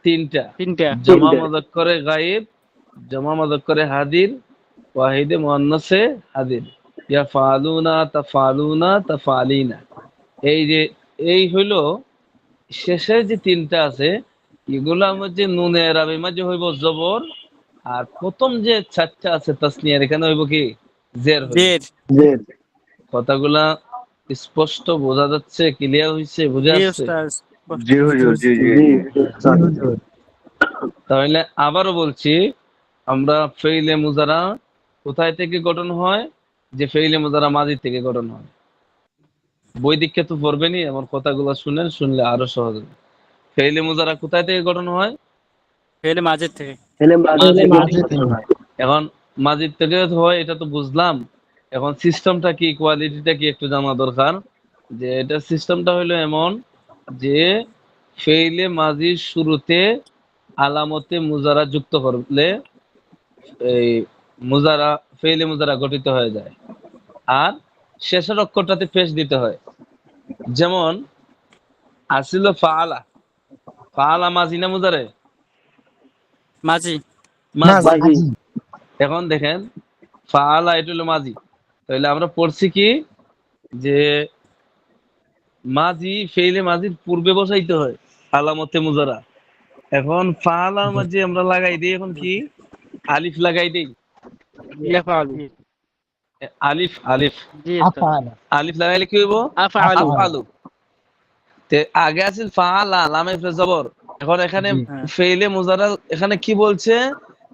Speaker 1: 3টা।
Speaker 2: 3টা।
Speaker 1: জমা মুযাক্কারে গায়ব, জমা মুযাক্কারে হাজির, ওয়াহিদে মুআন্নাসে হাদির, ইয়াফালুনা তাফালুনা তাফালিনা। এই যে এই হইলো শেষের যে তিনটা আছে এগুলোর মধ্যে নুনে এরাবির মাঝে হইব জবর, আর প্রথম যে চারটা আছে তাসনিয়ার এখানে হইব কি জের হইব।
Speaker 2: জের।
Speaker 6: জের।
Speaker 1: কথাগুলা স্পষ্ট বোঝা যাচ্ছে, ক্লিয়ার হইছে, বুঝে
Speaker 2: জি
Speaker 1: আসছে?
Speaker 2: উস্তাদ।
Speaker 6: জি হুজুর, জি জি জি হুজুর।
Speaker 1: তাহলে আবারও বলছি, আমরা ফেইলে মুজারা কোথায় থেকে গঠন হয়? যে ফেইলে মুজারা মাজি থেকে গঠন হয়। বই দীক্ষা তো পড়বেনই, আমার কথাগুলো শুনেন, শুনলে আরো সহজ হবে। ফেইলে মুজারা কোথায় থেকে গঠন হয়?
Speaker 2: ফেলে মাঝের থেকে।
Speaker 6: ছেলে মাঝে থেকে।
Speaker 1: এখন মাজিদ থেকে হয় এটা তো বুঝলাম, এখন সিস্টেমটা কি, কোয়ালিটিটা কি একটু জানা দরকার। যে এটা সিস্টেমটা হলো এমন যে ফেইলে মাজির শুরুতে আলামতে মুজারা যুক্ত করলে এই মুজারা ফেইলে মুজারা গঠিত হয়ে যায়, আর শেষের অক্ষরটাতে পেশ দিতে হয়। যেমন আসিল ফাআলা, ফাআলা মাজি না মুজারে?
Speaker 2: মাঝি।
Speaker 1: মাজি। এখন দেখেন ফাআলা এটা হলো মাজি, তাহলে আমরা পড়ছি কি যে মাজি ফেইলে মাজির পূর্বে বসাইতে হয় আলামতে মুজারা। এখন ফাআলার মাঝে আমরা লাগাই দিই এখন কি আলিফ লাগাই দিই,
Speaker 2: ইয়াফআলু।
Speaker 1: আলিফ আলিফ
Speaker 2: জি উস্তাদ।
Speaker 1: আলিফ লাগাইলে কি হইব?
Speaker 2: আফআলু।
Speaker 1: আফআলু। তে আগে আছিল ফাআলা লামে ফে জবর, এখন এখানে
Speaker 2: হ্যাঁ।
Speaker 1: ফেইলে মুজারা এখানে কি বলছে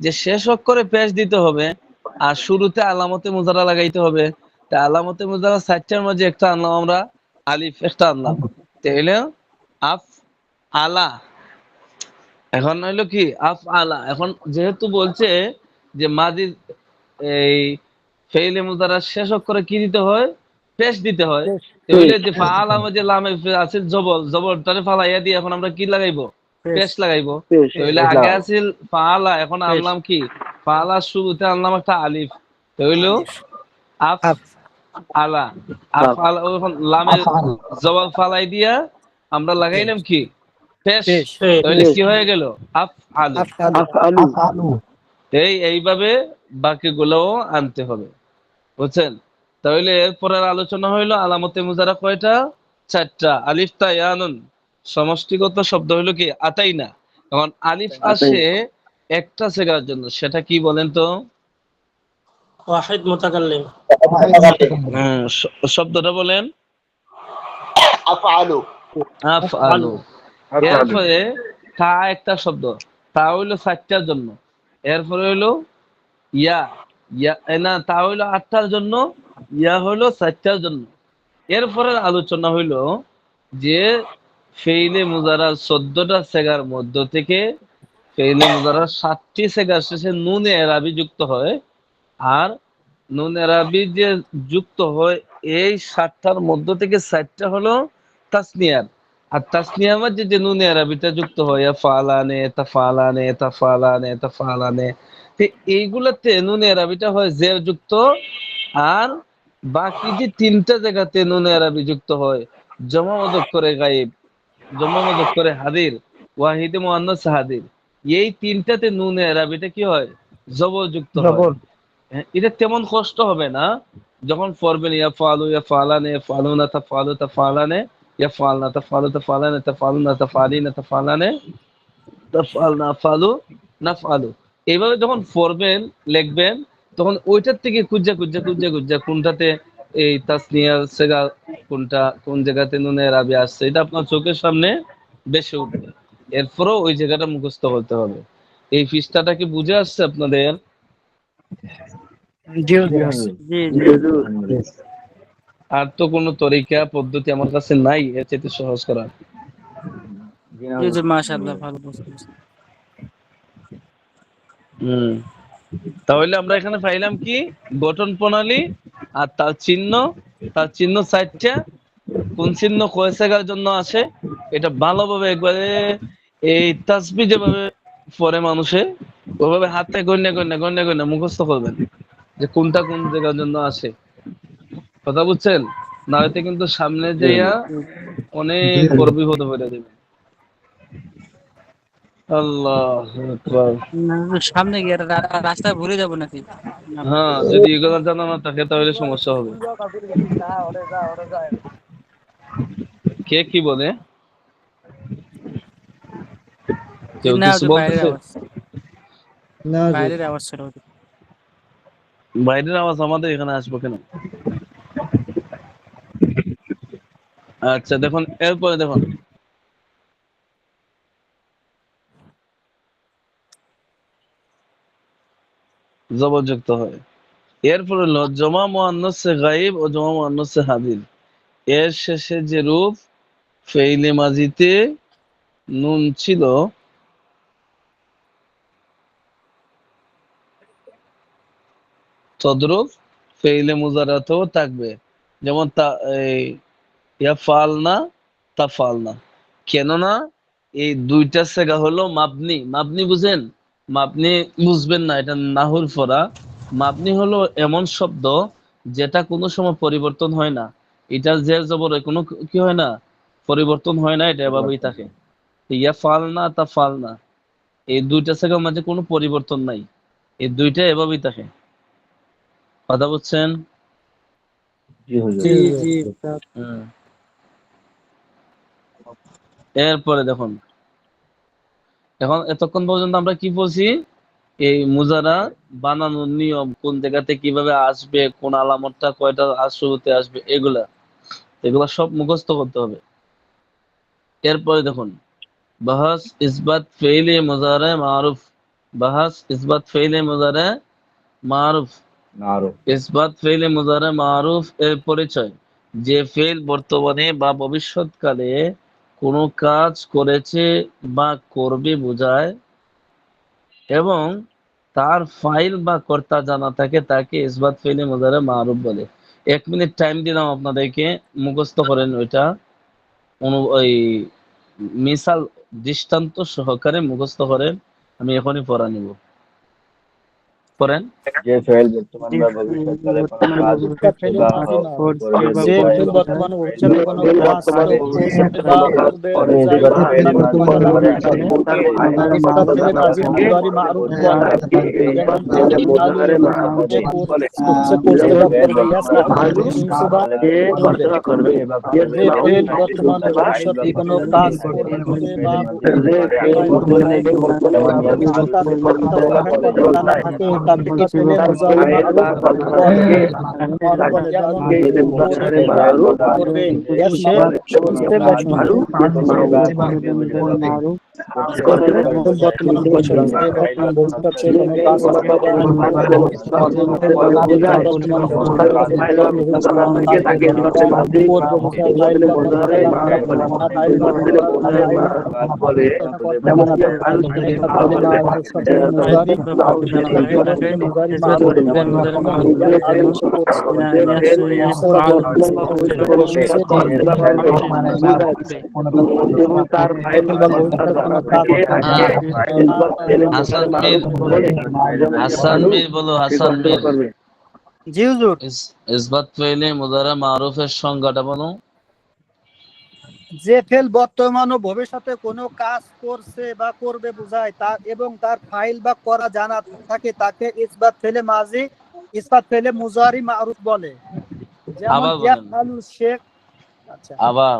Speaker 1: যে শেষ অক্ষরে পেশ দিতে হবে আর শুরুতে আলামতে মুজারা লাগাইতে হবে। তা আলামতে মুজারা চারটার মাঝে একটা আনলাম আমরা, আলিফ একটা আনলাম, তাহলে আফ আলা। এখন হইলো কি আফ আলা। এখন যেহেতু বলছে যে মাজি এই ফেইলে মুজারা শেষ অক্ষরে কি দিতে হয়? পেশ দিতে হয়। তাহলে যে ফাআলা মাঝে লামে আছে জবর, জবরটারে ফালাইয়া দিয়ে এখন আমরা কি লাগাইবো? পেশ লাগাইবো। তাহলে আগে আছিল ফাআলা, এখন আনলাম কি ফাআলা শুরুতে আনলাম একটা আলিফ, তাহলে আফ আলা। আফ আলা এখন লামে জবর ফালাই দিয়া আমরা লাগাইলাম কি পেশ, তাহলে কি হয়ে গেল? আফ আলু।
Speaker 6: আফআলু।
Speaker 1: এইভাবে বাকিগুলোও আনতে হবে, বুঝছেন? তাহলে এরপরের আলোচনা হইলো আলামতে মুজারা কয়টা? চারটা। আলিফ তা ইয়ানুন সমষ্টিগত শব্দ হইলো কি আতাইনা। এখন আলিফ আসে একটা সেগার জন্য, সেটা কি বলেন তো?
Speaker 3: ওয়াহিদ মুতাকাল্লিম।
Speaker 1: শব্দটা বলেন।
Speaker 5: আফআলু।
Speaker 1: আফআলু। এরপরে তা একটা শব্দ, তা হইলো চারটার জন্য। এরপরে হইলো ইয়া, ইয়া না তা হইলো আটটার জন্য, ইয়া হইলো চারটার জন্য। এরপরে আলোচনা হইলো যে ফেইলে মুজারা 14টা সেগার মধ্য থেকে ফেইলে মুজারা 7টি সেগার শেষে নুনে এরাবি যুক্ত হয়, আর নুন এরাবি যে যুক্ত হয় এই 7টার মধ্য থেকে 4টা হলো তাসনিয়ার, আর তাসনিয়ার মধ্যে যে নুন এরাবিটা যুক্ত হয় ফালানে তাফালানে তাফালানে তাফালানে, এইগুলাতে নুন এরাবিটা হয় জের যুক্ত, আর বাকি যে তিনটা জায়গাতে নুন এরাবি যুক্ত হয় জমা মুযাক্কারে গায়েব, জমা মুযাক্কারে হাদির, ওয়াহিদে মুআন্নাস হাদির, এই তিনটাতে নুন এরাবিটা কি হয়? জবর যুক্ত হয়। এটা তেমন কষ্ট হবে না যখন পড়বেন ইয়া ফালু ইয়া ফালানে ফালুনা তাফালু তাফালানে ইয়া ফালনা তাফালু তাফালানে তাফালুনা তাফালিনা তাফালানে তাফালনা ফালু নাফালু। এইভাবে যখন পড়বেন লিখবেন তখন ওইটার থেকে খুঁজা খুঁজা খুঁজা খুঁজা কোনটাতে এই তাসনিয়ার সেগা কোনটা, কোন জায়গাতে নুনের আবি আসছে, এটা আপনার চোখের সামনে বেশি উঠবে। এরপরও ওই জায়গাটা মুখস্থ করতে হবে। এই পৃষ্ঠাটা কি বুঝে আসছে আপনাদের?
Speaker 2: জি হুজুর।
Speaker 1: আর তো কোনো তরিকা পদ্ধতি আমার কাছে নাই এর চাইতে সহজ করার।
Speaker 2: জি হুজুর মাশাআল্লাহ ভালো বুঝতেছি।
Speaker 1: তাহলে আমরা এখানে পাইলাম কি গঠন প্রণালী আর তার চিহ্ন। তার চিহ্ন 4টা, কোন চিহ্ন কয় জায়গার জন্য আসে এটা ভালোভাবে একবারে এই তাসবিহ যেভাবে পড়ে মানুষে ওইভাবে হাতে গণ্যা গণ্যা গণ্যা গণ্যা মুখস্থ করবেন যে কোনটা কোন জায়গার জন্য আসে। কথা বুঝছেন? না হয়তো কিন্তু সামনে যাইয়া অনেক বড় বিপদে পড়ে যাবে। আল্লাহু আকবার।
Speaker 2: সামনে গিয়ে রাস্তায় ভুলে যাব নাকি?
Speaker 1: হ্যাঁ, যদি এগুলো জানা না থাকে তাহলে সমস্যা হবে। কে কি বলে? কেউ
Speaker 2: না,
Speaker 1: কিছু
Speaker 2: ওদের বাইরের
Speaker 1: বলতেছে?
Speaker 2: আওয়াজ।
Speaker 7: না হুজুর।
Speaker 2: বাইরের আওয়াজ ছিল ওদের।
Speaker 1: বাইরের আওয়াজ আমাদের এখানে আসবে কেন? আচ্ছা দেখুন, এরপরে দেখুন, জবরযুক্ত হয়। এরপর হলো জমা মুয়ান্নাসে গায়েব ও জমা মুয়ান্নাসে হাজির। এর শেষে যে রূপ ফেইলে মাজিতে নুন ছিল, তদ্রূপ ফেইলে মুজারাতেও থাকবে। যেমন এই ইয়াফালনা তাফালনা। কেননা এই দুইটা সেগা হলো মাবনি। মাবনি বুঝেন? মাবনি বুঝবেন না, এটা নাহুর ফরা। মাবনি হলো এমন শব্দ যেটা কোনো সময় পরিবর্তন হয় না। এটা জের জবর কোনো কি হয় না, পরিবর্তন হয় না, এটা এভাবেই থাকে। ইয়াফালনা তাফালনা, এই দুইটা সেগার মাঝে কোনো পরিবর্তন নাই, এই দুইটা এভাবেই থাকে। কথা বুঝছেন?
Speaker 6: জি হুজুর।
Speaker 2: জি জি।
Speaker 1: হুম। এরপরে দেখুন, এখন এতক্ষণ পর্যন্ত আমরা কি বলছি? এই মুজারা বানানোর নিয়ম, কোন জায়গাতে কিভাবে আসবে, কোন আলামতটা কয়টা শুরুতে আসবে, এগুলা এগুলা সব মুখস্থ করতে হবে। এরপরে দেখুন, বাহাস ইসবাত ফেইলে মুজারে মারুফ। বাহাস ইসবাত ফেইলে মুজারে মারুফ।
Speaker 6: মারুফ।
Speaker 1: ইসবাত ফেইলে মুজারে মারুফ এর পরিচয়। যে ফেল বর্তমানে বা ভবিষ্যৎকালে কোনো কাজ করেছে বা করবে বোঝায় এবং তার ফাইল বা কর্তা জানা থাকে, তাকে ইসবাত ফেইলে মুজারে মারুফ বলে। 1 মিনিট টাইম দিলাম আপনাদেরকে, মুখস্থ করেন ওইটা। ওই মিসাল দৃষ্টান্ত সহকারে মুখস্থ করেন। আমি এখনই পড়া নিব, পড়েন।
Speaker 6: যে ফেল বর্তমান বা ভবিষ্যৎকালে কোনো কাজ করছে বা করবে
Speaker 2: যে
Speaker 6: বোঝায়
Speaker 2: ফেল
Speaker 6: এবং
Speaker 2: বর্তমানে ভবিষ্যতে কোনো
Speaker 6: ফেল
Speaker 2: কাজ
Speaker 6: বর্তমানে
Speaker 2: করছে বা করবে বোঝায়
Speaker 6: ইসবাত
Speaker 2: তার
Speaker 6: ফেইলে
Speaker 2: কর্তা
Speaker 6: মারুফ
Speaker 2: জানা
Speaker 6: বলে
Speaker 2: থাকে,
Speaker 6: এবং তার ফাইল বা
Speaker 2: ইসবাত
Speaker 6: কর্তা
Speaker 2: ফেলে
Speaker 6: জানা
Speaker 2: মাঝি
Speaker 6: থাকে,
Speaker 2: মুজারি মারুফ
Speaker 6: বোঝায়
Speaker 2: বলে।
Speaker 6: তাকে এই
Speaker 2: যেমন
Speaker 6: ফেলে
Speaker 2: ফেল মাঝি
Speaker 6: মুজারে মারুফ
Speaker 2: যে
Speaker 6: বলে।
Speaker 2: করছে করছে
Speaker 6: যেমন
Speaker 2: বা
Speaker 6: ফেল
Speaker 2: করবে,
Speaker 6: বর্তমানে
Speaker 2: ইয়াসনা
Speaker 6: ভবিষ্যতে
Speaker 2: শুনছে
Speaker 6: কোনো
Speaker 2: বা
Speaker 6: কাজ
Speaker 2: করবে।
Speaker 6: করবে বা করবে
Speaker 2: যে
Speaker 6: এবং
Speaker 2: ফেল
Speaker 6: তাকে
Speaker 2: বর্তমানে
Speaker 6: তার ফাইল বা
Speaker 2: ভবিষ্যতে কোনো
Speaker 6: কর্তা জানা
Speaker 2: কাজ
Speaker 6: থাকে।
Speaker 2: করছে বা
Speaker 6: যে ফেল
Speaker 2: বোঝায়
Speaker 6: বর্তমানে যেমন
Speaker 2: এবং তার কর্তা জানা থাকে, তাকে কি ফেলে
Speaker 6: তার
Speaker 2: মুজারি
Speaker 6: ফাইল বা
Speaker 2: মারুফ
Speaker 6: কর্তা
Speaker 2: বলে।
Speaker 6: থাকে,
Speaker 2: মারুফ বলে যেমন
Speaker 6: ফেলে মুজারে মারুফ
Speaker 2: করবে, সে
Speaker 6: ইসবাত
Speaker 2: শুনছে বা
Speaker 6: মারুফ
Speaker 2: শুনবে।
Speaker 6: বা করবে বোঝায়
Speaker 2: ফেল বর্তমানে ভবিষ্যতে যে বর্তমান ভবিষ্যতে কোনো কাজ করবে বা করবে বোঝায়। ফেল বর্তমানে ভবিষ্যতে কোনো কাজ করছে বা করবে বোঝায় ফাইল বা কর্তা জানা থাকে। আর ফাইল বা ফাইল কর্তা জানা থাকে। ইসবাত ফেলে ইসবাত ফেলে মুজারি ফেলে মুজারি মারুফ যেমন ইয়াফআলু সে করছে, করবে, শুনছে বা
Speaker 6: এবং তার ফাইল
Speaker 2: ফেল
Speaker 6: বা
Speaker 2: বা
Speaker 6: কর্তা
Speaker 2: ভবিষ্যতে কোনো
Speaker 6: জানা
Speaker 2: কাজ
Speaker 6: থাকে, তাকে
Speaker 1: হ্যাঁ,
Speaker 6: ইসবাত ফেলে
Speaker 1: হাসান
Speaker 6: মুজারে
Speaker 1: মির,
Speaker 6: মারুফ বলে।
Speaker 1: হাসান মির বলো, হাসান মির।
Speaker 2: জি হুজুর।
Speaker 1: ইসবাত ফেইলে মুজারে মারুফের সংজ্ঞাটা বলো।
Speaker 2: যে ফেল বর্তমান ও ভবিষ্যতে কোনো কাজ করছে বা করবে বোঝায় তার এবং তার ফাইল বা করা জানা থাকে, তাকে ইসবাত ফেলে মাজি ইসবাত ফেলে মুজারি মারুফ বলে। যেমন
Speaker 1: আবার বলেন,
Speaker 2: ইয়াফআলু সে। আচ্ছা।
Speaker 1: আবার।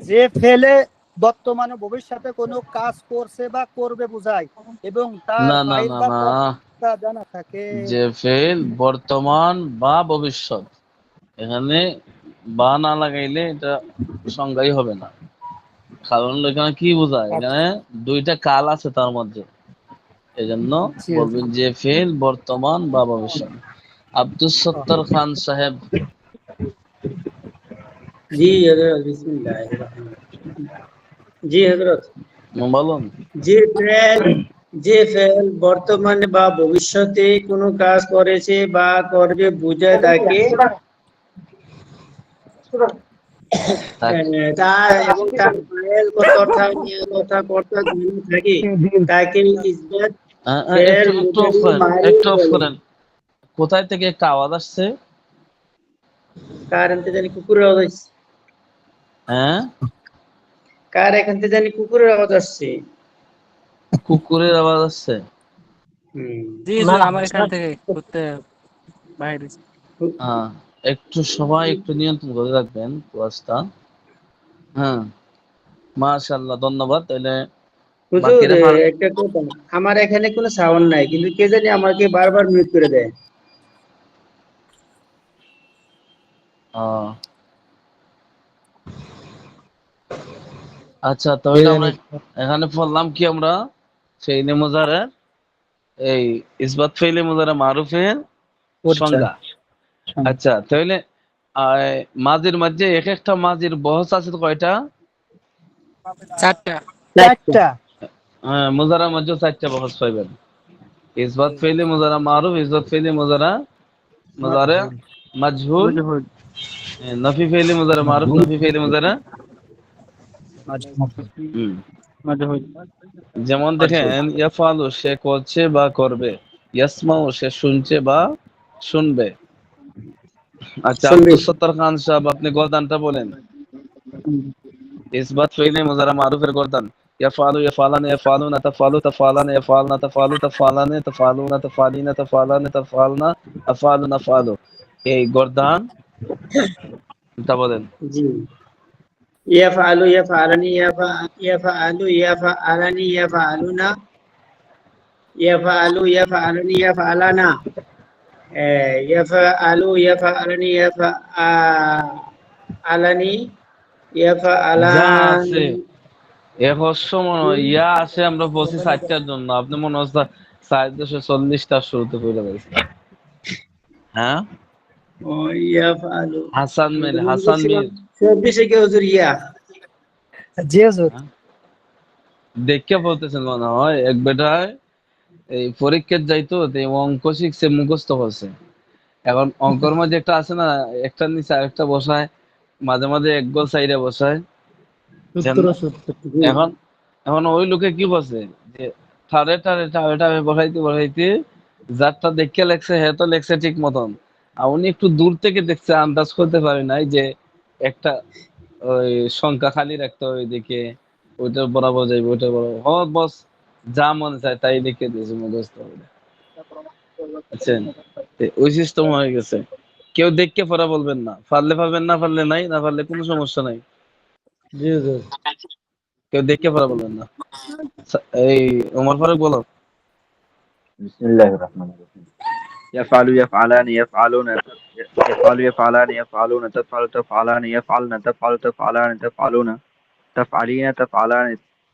Speaker 2: যে ফেলে বর্তমান ও ভবিষ্যতে কোনো কাজ করছে বা করবে বোঝায় এবং তার
Speaker 1: না না
Speaker 2: ফাইল
Speaker 1: না
Speaker 2: বা
Speaker 1: না,
Speaker 2: কর্তা জানা থাকে।
Speaker 1: যে ফেল বর্তমান বা ভবিষ্যৎ, এখানে বা না লাগাইলে এটা সংজ্ঞাই হবে না। কারণ এখানে কি বোঝায়, এখানে দুইটা কাল আছে তার মধ্যে, এজন্য
Speaker 2: জি হুজুর।
Speaker 1: বলবেন যে ফেল বর্তমান বা ভবিষ্যৎ। আব্দুল সত্তার খান সাহেব,
Speaker 3: জি হযরত, বিসমিল্লাহির রহমানির রহিম। জি হযরত।
Speaker 1: বলুন।
Speaker 3: যে ফেল বর্তমানে বা ভবিষ্যতে কোনো কাজ করেছে বা করবে বোঝায় তাকে তার এবং তার ফাইল তথা কর্তা জানা থাকে, তাকে ইসবাত ফেল
Speaker 1: একটু একটু অফ
Speaker 3: মুজারি
Speaker 1: করেন,
Speaker 3: মারুফ
Speaker 1: একটু অফ
Speaker 3: বলে।
Speaker 1: করেন। কোথায় থেকে একটা আওয়াজ আসছে?
Speaker 3: কার এখান থেকে জানি কুকুরের আওয়াজ আসছে।
Speaker 1: হ্যাঁ,
Speaker 3: কার এখান থেকে জানি কুকুরের আওয়াজ আসছে।
Speaker 1: কুকুরের আওয়াজ আসছে?
Speaker 2: জি হুজুর, আমার এখান থেকে করতে বাইরে।
Speaker 1: হ্যাঁ, একটু সবাই একটু নিয়ন্ত্রণ করে রাখবেন ক্লাসটা। হ্যাঁ, মাশাআল্লাহ, ধন্যবাদ। তাহলে
Speaker 3: হুজুর
Speaker 1: বাকিরা পার।
Speaker 3: একটা কথা, আমার এখানে কোনো সাউন্ড নাই, কিন্তু কে জানি আমাকে বারবার মিউট করে দেয়।
Speaker 1: আহ, আচ্ছা, তাহলে আমরা এখানে পড়লাম কি আমরা সেই মুজারের এই ইসবাত ফেইলে মুজারে মারুফের সংজ্ঞা। আচ্ছা, তাহলে মাঝির মাঝে এক একটা মাঝির বহস আছে তো কয়টা?
Speaker 2: 4টা।
Speaker 1: হ্যাঁ, মুজারার মধ্যে 4টা বহস পাইবেন। ইসবাত ফেইলে মুজারা মারুফ, ইসবাত ফেইলে মুজারা মুজারে মাজহুল, নফি ফেইলে মুজারা মারুফ, নফি ফেইলে মুজারা হুম। যেমন দেখেন, ইয়াফালু সে করছে বা করবে, ইয়াসমাউ সে শুনছে বা শুনবে। আচ্ছা, আব্দুল সত্তার খান সাহেব, আপনি গর্দানটা বলেন। ইসবাত ফেইলে মুজারা মারুফের গর্দান ইয়াফালু, ইয়াফালানে, ইয়াফালুনা, তাফালু, তাফালানে, ইয়াফালনা, তাফালু, তাফালানে, তাফালুনা, তাফালিনা, তাফালানে, তাফালনা, আফালু, নাফালু। এই গর্দান তা বলেন।
Speaker 3: জি, ইয়াফআলু, ইয়াফআলানি, ইয়াফআলু, ইয়াফআলানি, ইয়াফআলুনা, ইয়াফআলু, ইয়াফআলানি, ইয়াফআলানা, ইয়াফআলু, ইয়াফআলানি, ইয়াফআলানি,
Speaker 1: যা
Speaker 3: ইয়াফআলান।
Speaker 1: আছে এখন সময় ইয়া আছে, আমরা বলছি 4টার জন্য, আপনি মনে হচ্ছে 440টার শুরুতে কইরা বলছেন। হ্যাঁ,
Speaker 3: ও ইয়াফআলু,
Speaker 1: হাসান মিল,
Speaker 3: আমি
Speaker 1: হাসান
Speaker 3: বলছিলাম
Speaker 1: মির।
Speaker 3: 24 কে হুজুর ইয়া।
Speaker 2: জি হুজুর।
Speaker 1: দেখে বলতেছেন মনে হয় এক বেটায় এই পরীক্ষার যাইতো, তো এই অঙ্ক শিখছে, মুখস্থ করছে। এখন অঙ্কর মধ্যে একটা আছে না, একটার নিচে আরেকটা বসায়, মাঝে মাঝে এক গোল সাইডে বসায়। এখন এখন ওই লোকে কি বলছে যে ঠারে ঠারে ঠারে ঠারে বসাইতে বসাইতে যারটা দেখে লেখছে হ্যাঁ তো লেখছে ঠিক মতন, আর উনি একটু দূর থেকে দেখছে, আন্দাজ করতে পারে নাই যে একটা ওই সংখ্যা খালি রাখতে হবে ওইদিকে, ওইটা বরাবর যাইবে, ওইটা বরাবর হ বস, যা মনে চায় তাই লিখে দিয়েছে মুখস্থ করে। বুঝছেন? তো ওই সিস্টেম হয়ে গেছে। কেউ দেখকে পড়া বলবেন না, পারলে পারবেন, না পারলে নাই, না পারলে কোনো সমস্যা নাই।
Speaker 7: জি হুজুর।
Speaker 1: কেউ দেখকে পড়া বলবেন না। এই ওমর ফারুক বলো।
Speaker 10: বিসমিল্লাহির রহমানির রহিম।
Speaker 6: يفعل يفعلان يفعلون يفعل يفعلان يفعلون تفعل تفعلان يفعلن تفعل تفعلان تفعلون تفعلين تفعلان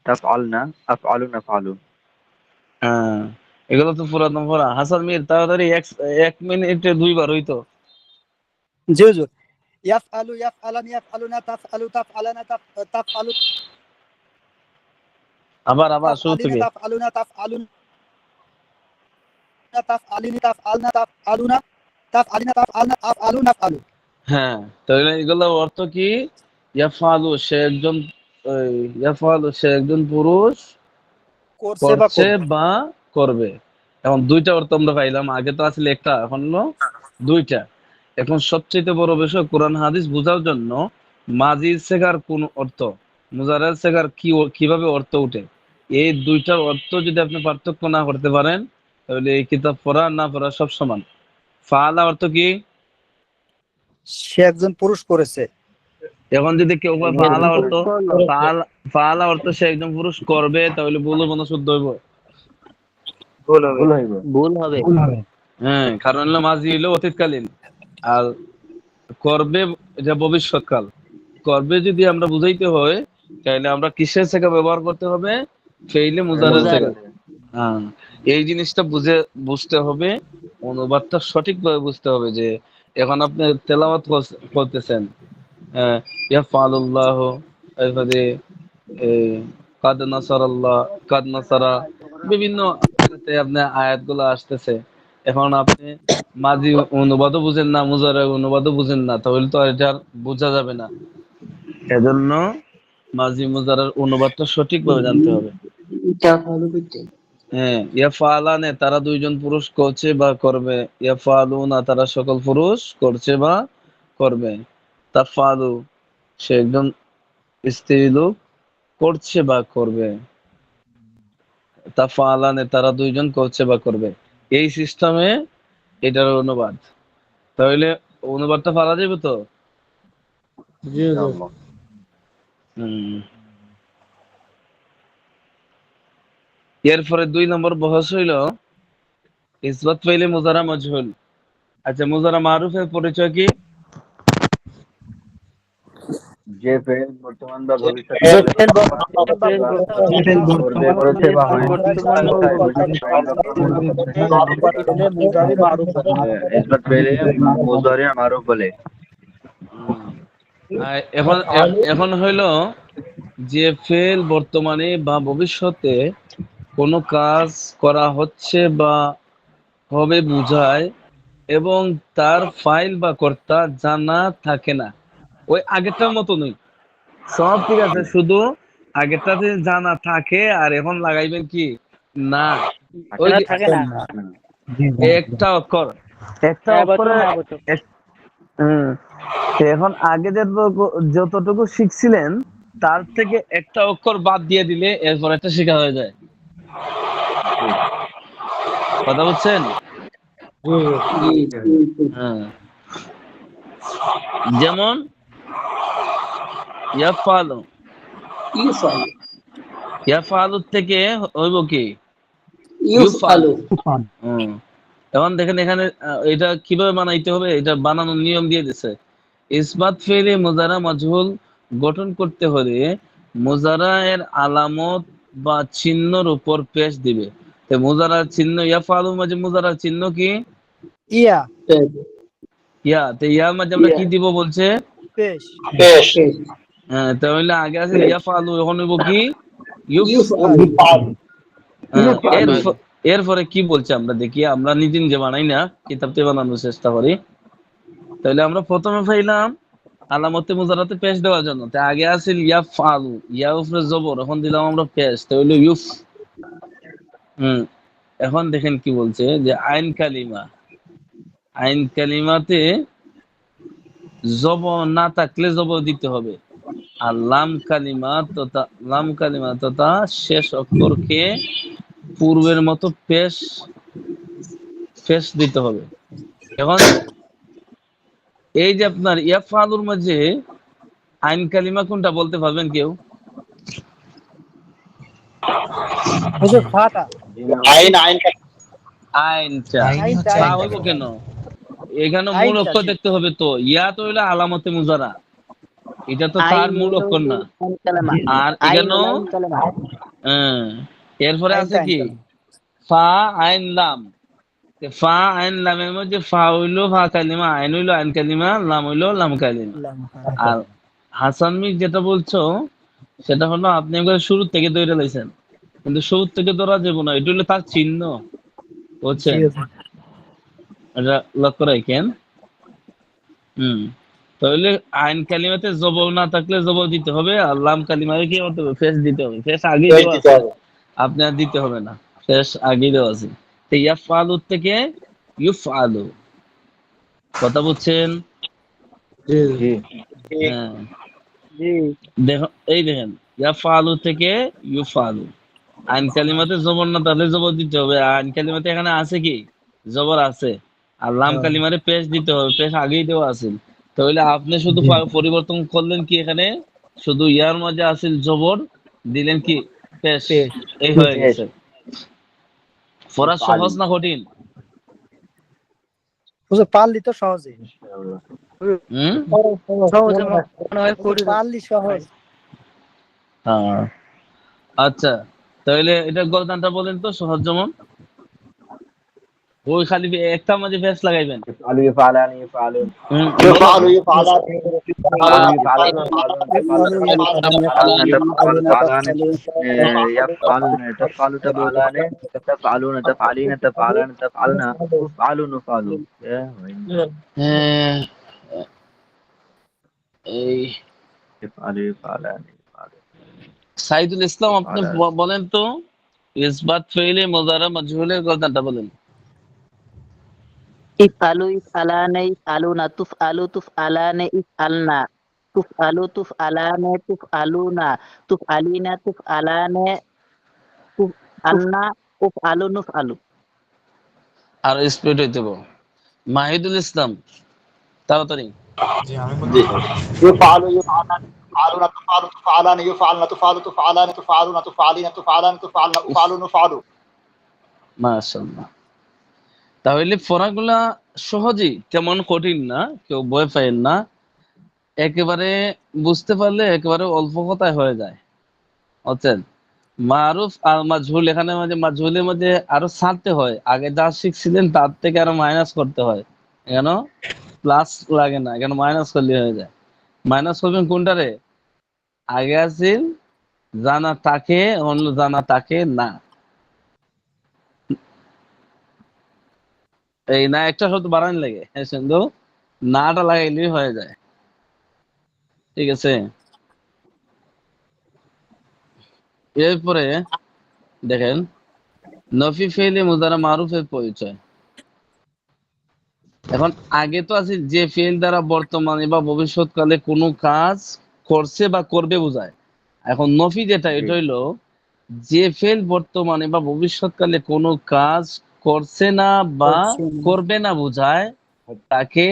Speaker 6: تفعلن أفعل نفعل
Speaker 1: হ্যাঁ, এগুলো তো পুরাতন পড়া। হাসান মির, তাড়াতাড়ি 1 মিনিটে 2বার হইতো।
Speaker 2: জি হুজুর। ইয়াফআলু, ইয়াফআলানি, ইয়াফআলুনা, তাফআলু, তাফআলানা, তাফআলু,
Speaker 1: আবার আবার শুরু
Speaker 2: তাফআলিনা,
Speaker 1: থেকে।
Speaker 2: তাফআলুনা, তাফআলুনা, তাফআলিনি, তাফআলনা, তাফআলুনা, তাফআলিনা, তাফআলনা, আফআলু, নাফআলু।
Speaker 1: হ্যাঁ, তাহলে এগুলোর অর্থ কি? ইয়াফালু সে একজন, ইয়াফালু সে একজন পুরুষ
Speaker 2: করছে বা
Speaker 1: করছে
Speaker 2: করবে।
Speaker 1: বা করবে। এখন 2টা অর্থ আমরা পাইলাম, আগে তো আসলে একটা, এখন হলো 2টা। এখন সবচেয়ে বড় বিষয়, কোরআন হাদিস বোঝার জন্য মাজির সেগার কোন অর্থ, মুজারের সেগার কি কিভাবে অর্থ উঠে, এই 2টার অর্থ যদি আপনি পার্থক্য না করতে পারেন, তাহলে এই কিতাব পড়া না পড়া সব সমান। ফাআলা অর্থ কি?
Speaker 2: সে একজন পুরুষ করেছে।
Speaker 1: এখন যদি কেউ বলে ফাআলা অর্থ, ফাআলা অর্থ সে একজন পুরুষ করবে, তাহলে ভুল হবে না শুদ্ধ হইব?
Speaker 10: ভুল হইব।
Speaker 9: ভুল হবে।
Speaker 1: হ্যাঁ, কারণ হলো মাঝি হইলো অতীতকালীন, আর করবে এটা ভবিষ্যৎকাল। করবে যদি আমরা বুঝাইতে হয়, তাহলে আমরা কিসের সেগা ব্যবহার করতে হবে? ফেইলে মুজারের
Speaker 9: মুজারে।
Speaker 1: সেগা। হ্যাঁ, এই জিনিসটা বুঝতে হবে, অনুবাদটা সঠিকভাবে বুঝতে হবে। যে এখন আপনি তেলাওয়াত করতেছেন, ইয়াফআলুল্লাহু, এরপরে এই কাদ নাসারাল্লাহ, কাদ নাসারা, বিভিন্ন আয়াতে আপনার আয়াতগুলো আসতেছে। এখন আপনি মাঝি অনুবাদও বুঝেন না, মুজারে অনুবাদও বুঝেন না, তাহলে তো এটা আর বোঝা যাবে না। এজন্য মাঝি মুজারের অনুবাদটা সঠিকভাবে জানতে হবে। হ্যাঁ, ইয়াফআলানে তারা 2জন পুরুষ করছে বা করবে, ইয়াফআলুনা তারা সকল পুরুষ করছে বা করবে, তাফআলু সে একজন স্ত্রী লোক করছে বা করবে। তাফালানে তারা দুইজন করছে বা করবে, এই সিস্টেমে এটার অনুবাদ। তাহলে অনুবাদটা পারা যাবে তো?
Speaker 7: জি হুজুর।
Speaker 1: হুম। এরপরে 2 নম্বর বহস হইল ইসবাত ফাইলে মুজারা মাজহুল। আচ্ছা, মুজারা মারুফের পরিচয় কি?
Speaker 6: যে ফেল বর্তমান বা ভবিষ্যতে
Speaker 2: যে
Speaker 6: বলে
Speaker 2: ফেল
Speaker 6: করবে করেছে বা হয়নি
Speaker 2: ফেলে মুজারি মারুফ বলে।
Speaker 6: ইসবাত ফেলে মুজারি মারুফ বলে।
Speaker 1: এখন এখন হইল যে ফেল বর্তমানে বা ভবিষ্যতে কোনো কাজ করা হচ্ছে বা হবে বুঝায় এবং তার ফাইল বা কর্তা জানা থাকে না। ওই আগেরটার মতো নই, সব ঠিক আছে, শুধু আগেরটাতে জানা থাকে আর এখন লাগাইবেন কি না, ওই যে
Speaker 2: থাকে না।
Speaker 1: একটা অক্ষর
Speaker 2: হ্যাঁ বছর না বছর।
Speaker 1: তো এখন আগে যতটুকু শিখছিলেন তার থেকে একটা অক্ষর বাদ দিয়ে দিলে এরপর একটা শেখা হয়ে যায়। কথা বলছেন? হ্যাঁ, যেমন ইয়াফালু, ইয়াফালু থেকে হইব কি ইউফালু। এখন দেখেন এখানে এটা কিভাবে বানাইতে হবে, এটা বানানোর নিয়ম দিয়ে দিছে। ইসবাত ফেলে মুজারা মাজহুল গঠন করতে হলে মুজারা এর আলামত বা চিহ্নর উপর পেশ দিবে। তো মুজারার চিহ্ন ইয়াফালু মাঝে মুজারার চিহ্ন কি?
Speaker 2: ইয়া
Speaker 1: ইয়া। তো ইয়ার মাঝে আমরা কি দিব বলছে?
Speaker 2: পেশ।
Speaker 1: হ্যাঁ, তাহলে আগে আছে ইয়াফালু, এখন হইব কি এরপরে কি বলছে আমরা দেখি, আমরা নিজে নিজে বানাই না, কিতাবতে বানানোর চেষ্টা করি। তাহলে আমরা প্রথমে পাইলাম আলামতে মুজারাতে পেশ দেওয়ার জন্য, তাই আগে আছে ইয়াফালু, ইয়া উপরে জবর, এখন দিলাম আমরা পেশ, তাহলে ইউফ। এখন দেখেন কি বলছে যে আইন কালিমা, আইন কালিমাতে জবর না থাকলে জবর দিতে হবে। আর লাম কালিমা তথা শেষ অক্ষরকে পূর্বের মতো পেশ দিতে হবে। এখন এই যে আপনার ইয়াফালুর মাঝে আইন কালিমা কোনটা বলতে পারবেন কেউ?
Speaker 2: হুজুর ফাটা
Speaker 1: আইনটা
Speaker 2: আইনটা
Speaker 1: তা হইব কেন? এখানে মূল অক্ষর দেখতে হবে তো, ইয়া তো হইলো আলামতে মুজারা, এটা তো তার মূল অক্ষর না। আর এখানেও এরপরে আছে কি ফা আইন লাম। ফা আইন লামের মধ্যে ফা হইলো ফা কালিমা, আইন হইলো আইন কালিমা, লাম হইলো লাম কালিমা। আর হাসান মির যেটা বলছো সেটা হলো আপনি একবার শুরু থেকে ধরে লাইছেন, কিন্তু শুরু থেকে ধরা যাবে না, এটা হলো তার চিহ্ন, বুঝছেন? এটা লক্ষ্য রাখেন। তাহলে আইন কালিমাতে জবর না থাকলে জবর দিতে হবে, আর লাম কালিমায় কি হতে হবে? ফেস দিতে হবে। ফেস আগে দেওয়া আছে, আপনি আর দিতে হবে না, ফেস আগে দেওয়া আছে। তো ইয়াফআলু থেকে ইউফআলু, কথা বুঝছেন? হ্যাঁ, দেখো এই দেখেন ইয়াফআলু থেকে ইউফআলু, আইন কালিমাতে জবর না থাকলে জবর দিতে হবে। আইন কালিমাতে এখানে আছে কি জবর আছে, আর লাম কালিমারে পেশ দিতে হবে, পেশ আগেই দেওয়া আছে। তাহলে আপনি শুধু পরিবর্তন করলেন কি, এখানে শুধু ইয়ার মাঝে আছিল জবর, দিলেন কি পেশ, এই হয়ে গেছে। পড়া সহজ না কঠিন?
Speaker 2: হুজুর পারলি তো সহজে। পারলি সহজ।
Speaker 1: আচ্ছা, তাহলে এটা গলদানটা বলেন তো সহজ যেমন। ওই খালি একটা মাঝে ফেস লাগাইবেন।
Speaker 6: আলু ফালানি ফালুন
Speaker 1: সাইদুল ইসলাম, আপনি বলেন তো ইসবাত ফেইলে মুজারা মাজহুলের গলদানটা বলেন।
Speaker 4: ইফআলু ইফআলানে ইফআলুনা তুফআলু তুফআলানে ইফআলনা তুফআলু তুফআলানে তুফআলুনা তুফআলিনা তুফআলানে তুফআলনা উফআলু নুফআলু।
Speaker 1: আর স্পিড হইতে হবে। মাহিদুল ইসলাম তাড়াতাড়ি।
Speaker 2: জি আমি
Speaker 5: জি
Speaker 2: বলতেছি।
Speaker 5: يفعل يفعلان يفعلون تفعل تفعلان يفعلن تفعل تفعلان تفعلون تفعلين تفعلان تفعلن أفعل نفعل
Speaker 1: মাশাআল্লাহ। তাহলে পড়াগুলা সহজই, তেমন কঠিন না, কেউ ভয় পায় না। একেবারে বুঝতে পারলে একেবারে অল্প কথায় হয়ে যায়। বুঝছেন? মারুফ আর মাজহুল, এখানে মাঝে মাজহুলের মধ্যে আরো ছাড়তে হয়, আগে যা শিখছিলেন তার থেকে আরো মাইনাস করতে হয়। কেন প্লাস লাগে না, কেন মাইনাস করলে হয়ে যায়। মাইনাস করবেন কোনটারে? আগে আছিল জানা তাকে, অন্য জানা তাকে না। এই না একটা শব্দ বাড়ান লাগে, হ্যাঁ সিন্ধু, নাটা লাগাইলেই হয়ে যায়। ঠিক আছে, এরপরে দেখেন নফি ফেইলে মুদারা মারুফের পরিচয়। এখন আগে তো আছে যে ফেল দ্বারা বর্তমানে বা ভবিষ্যৎকালে কোনো কাজ করছে বা করবে বোঝায়। এখন নফি যেটা, এটা হইলো যে ফেল বর্তমানে বা ভবিষ্যৎকালে কোনো কাজ করছে না বা করবে না বোঝায়, তাকে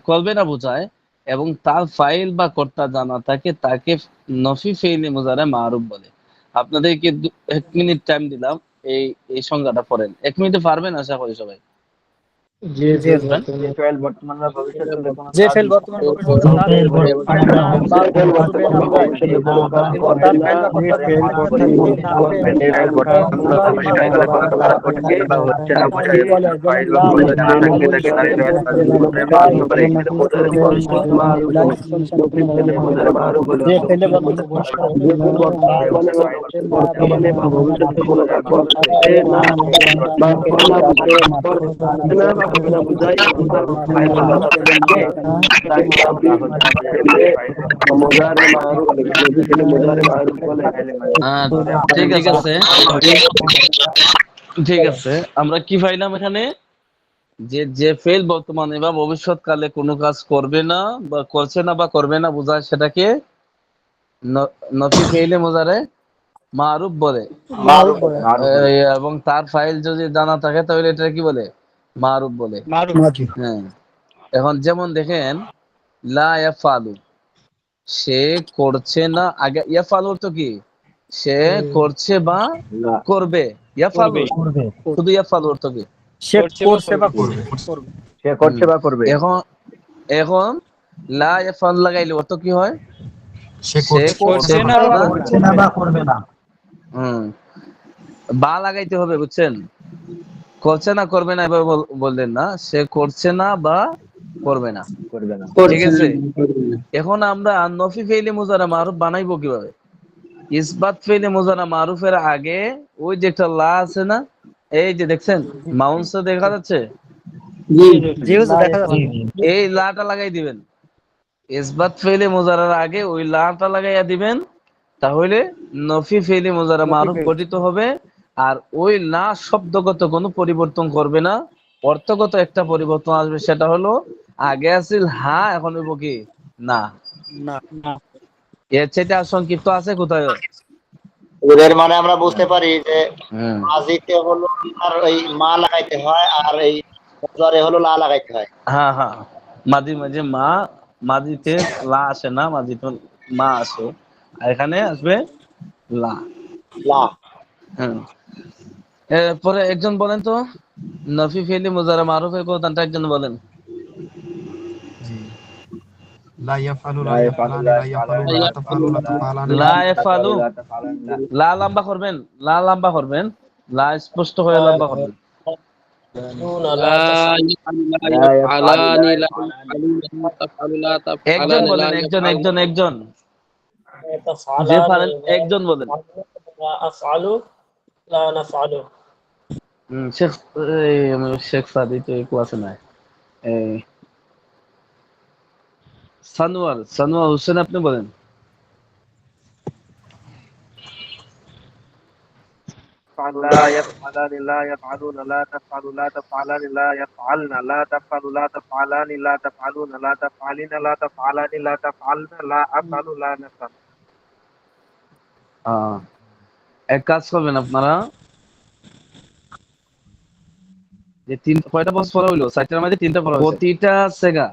Speaker 1: করবে না বোঝায় এবং তার ফাইল বা কর্তা জানা থাকে, তাকে নফি ফেইলে মুজারে মারুফ বলে। আপনাদেরকে 1 মিনিট টাইম দিলাম, এই এই সংজ্ঞাটা পড়েন। 1 মিনিটে পারবেন আশা করি সবাই।
Speaker 7: যে
Speaker 2: জি
Speaker 7: ফেল
Speaker 2: স্যার।
Speaker 7: বর্তমানে
Speaker 6: ফেল বর্তমান বা ভবিষ্যৎকালে কোনো
Speaker 2: যে
Speaker 6: কাজ
Speaker 2: ফেল বর্তমান ভবিষ্যতে কাজ
Speaker 6: করবে
Speaker 2: করবে বা করবে না বোঝায়, এরপর তার ফাইল বা কর্তা জানা থাকে থাকে এবং তার মুদারি মারুফ বলে। তাকে বলে, যেমন লা আলু ইসলাম বলতে লা ইসলাম লা ইসলাম যে ফেলে বর্তমানে যে ফেল বর্তমানে ভবিষ্যতে না বা ভবিষ্যতে কোনো কাজ করছে না বা করে না বুঝে করবে না বা করবে না বুঝাই ফাইল বা কর্তা থাকে তাকে আপনি মুজারে মারুফ বলে, মুজারে মারুফ বলে।
Speaker 1: ঠিক আছে, ঠিক আছে, আমরা কি পাইলাম এখানে? যে যে ফেল বর্তমানে বা ভবিষ্যৎকালে কোনো কাজ করবে না বা করছে না বা করবে না বোঝায়, সেটাকে নফি ফেইলে মুজারে মারুফ বলে।
Speaker 2: মারুফ বলে।
Speaker 1: এবং তার ফাইল যদি জানা থাকে তাহলে এটা কি বলে? মারুফ বলে।
Speaker 2: মারুফ।
Speaker 1: হ্যাঁ, এখন যেমন দেখেন লা ইয়াফালু, সে করছে না। আগে ইয়াফালু তো কি? সে করছে বা করবে। ইয়াফালু শুধু ইয়াফালু অর্থ কি?
Speaker 2: সে করছে বা করবে।
Speaker 6: সে করছে বা করবে।
Speaker 1: এখন এখন লা ইয়াফাল লাগাইলে অর্থ কি হয়?
Speaker 2: সে
Speaker 1: সে
Speaker 2: করছে না বা করবে না।
Speaker 1: হুম, বা লাগাইতে হবে, বুঝছেন? করছে না করবে না এভাবে বললেন না, সে করছে না বা করবে না।
Speaker 6: করবে না।
Speaker 1: ঠিক আছে, এখন আমরা নফি ফেইলে মুজারা মারুফ বানাইবো কিভাবে? ইসবাত ফেইলে মুজারা মারুফের আগে ওই যে একটা লা আছে না, এই যে দেখছেন মাউন্সে দেখা যাচ্ছে,
Speaker 2: জি হুজুর দেখা যাচ্ছে।
Speaker 1: এই লাটা লাগাই দিবেন। ইসবাত ফেইলে মুজারার আগে ওই লাটা লাগাইয়া দিবেন, তাহলে নফি ফেইলে মুজারা মারুফ গঠিত হবে। আর ওই লা শব্দগত কোনো পরিবর্তন করবে না, অর্থগত একটা পরিবর্তন আসবে, সেটা হলো আগে আছিল হা, এখন হইব কি না।
Speaker 2: না
Speaker 1: এর চেয়ে আর সংক্ষিপ্ত আছে কোথায়?
Speaker 5: এদের মানে আমরা বুঝতে পারি যে মাজিতে হলো আর ওই মা লাগাইতে হয়, আর এই মুজারে হলো লা লাগাইতে হয়।
Speaker 1: হ্যাঁ হ্যাঁ, মাঝে মাঝে মা, মাঝিতে লা আসে না, মাঝিতে মা আসে, আর এখানে আসবে লা।
Speaker 5: লা
Speaker 1: হ্যাঁ, এরপরে একজন বলেন তো নফি ফেলি মুজারা মারুফের কথাটা একজন বলেন।
Speaker 2: জি লা ইয়াফালু লা ইয়াফালানি লা ইয়াফালুনা লা তাফালুনা তাফালানি
Speaker 1: লা ইয়াফালু, লা লম্বা করবেন, লা লম্বা করবেন, লা স্পষ্ট হয়ে লম্বা করবেন। একজন বলেন, একজন একজন একজন যে পারেন একজন বলেন। শেখ শেখ সাদি তো এই ক্লাসে নাই। সানোয়ার, সানোয়ার হোসেন আপনি বলেন।
Speaker 6: لا يفعلان لا يفعلون لا تفعل لا تفعلان لا يفعلن لا تفعل لا تفعلان لا تفعلون لا تفعلين لا تفعلان لا تفعلن لا أفعل لا نفعل।
Speaker 1: এক কাজ করবেন আপনারা, যে কয়টা বক্স পড়া হইলো? 4টার মধ্যে 3টা পড়া হইছে। প্রতিটা সেগা,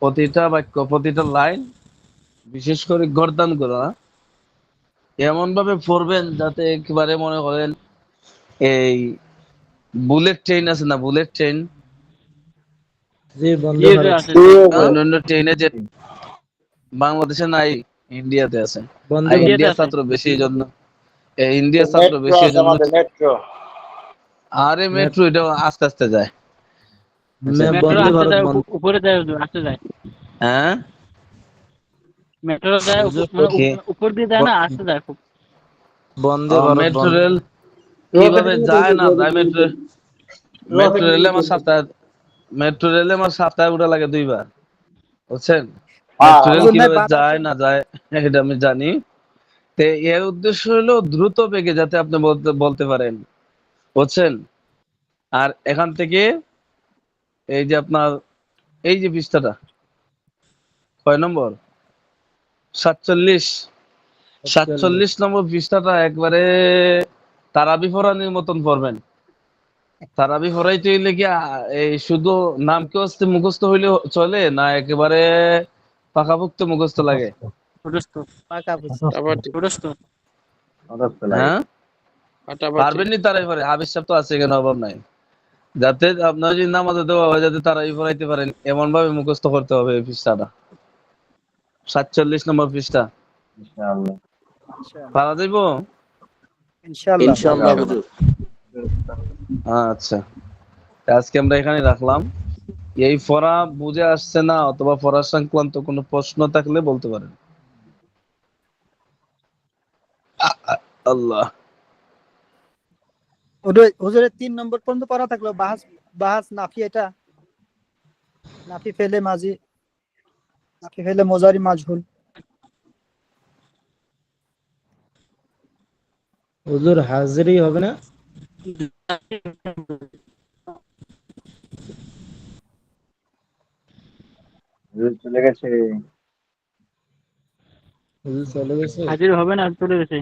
Speaker 1: প্রতিটা বাক্য, প্রতিটা লাইন বিশেষ করে গর্দান করা এমন ভাবে পড়বেন যাতে একেবারে মনে করেন এই বুলেট ট্রেন আছে না, বুলেট ট্রেন,
Speaker 7: জি বন্দে ভারত,
Speaker 1: অন্যান্য ট্রেনে যে বাংলাদেশে নাই, ইন্ডিয়াতে আছে।
Speaker 7: বন্দে
Speaker 1: আর
Speaker 7: ভারত।
Speaker 1: ইন্ডিয়ার ছাত্র বেশি এই জন্য, ইন্ডিয়ার ছাত্র
Speaker 5: মেট্রো
Speaker 1: বেশি এই
Speaker 5: আছে
Speaker 1: জন্য।
Speaker 5: আমাদের, মেট্রো।
Speaker 1: আরে মেট্রো এটা আস্তে আস্তে যায়।
Speaker 7: বন্দে ভারত
Speaker 2: উপরে যায়, আসতে যায়।
Speaker 1: হ্যাঁ,
Speaker 2: মেট্রো যায় উপর দিয়ে যায় না, আসতে যায় খুব।
Speaker 7: বন্দে ভারত,
Speaker 1: মেট্রো রেল কিভাবে যায় না যায়? মেট্রো রেলে আমার সপ্তাহে, মেট্রো রেলে আমার সপ্তাহে উঠা লাগে 2বার, বুঝছেন? মেট্রো রেল কিভাবে যায় না যায় এটা আমি জানি। তো এর উদ্দেশ্য হলো দ্রুত বেগে যাতে আপনি বলতে পারেন, বুঝছেন? আর এখান থেকে এই যে আপনার এই যে পৃষ্ঠাটা কয় নম্বর, 47 নম্বর পৃষ্ঠাটা একবারে তারাবি ফোরানির মতন পড়বেন। তারাবি ফোরাইতে হইলে কি এই শুধু নাম কি হচ্ছে মুখস্থ হইলে চলে না একেবারে পাকাপোক্ত মুখস্থ লাগে? হ্যাঁ, পারবেন নি তারাই পারে, হাবিজ সাহেব তো আছে, কেন অভাব নাই। যাতে আপনার যদি নামাজে দেওয়া হয় যাতে তারাই পড়াইতে পারেন এমন ভাবে মুখস্থ করতে হবে এই পৃষ্ঠাটা। 47 নম্বর পৃষ্ঠা
Speaker 10: ইনশাআল্লাহ।
Speaker 1: পারা যাইব?
Speaker 9: ইনশাআল্লাহ হুজুর।
Speaker 1: আচ্ছা, আজকে আমরা এখানে রাখলাম। এই পড়া বুঝে আসছে না অথবা পড়া সংক্রান্ত কোনো প্রশ্ন থাকলে বলতে পারেন। আল্লাহ,
Speaker 11: হুজুরের 3 নম্বর পর্যন্ত পড়া থাকলো, বাহাস বাহাস নাফি, এটা নাফি ফেলে মাজি, নাফি ফেলে মোজারি মাজহুল।
Speaker 7: হুজুর হাজিরি হবে না?
Speaker 10: চলে গেছে।
Speaker 7: হুজুর চলে গেছে।
Speaker 2: হাজির হবে না, চলে গেছে।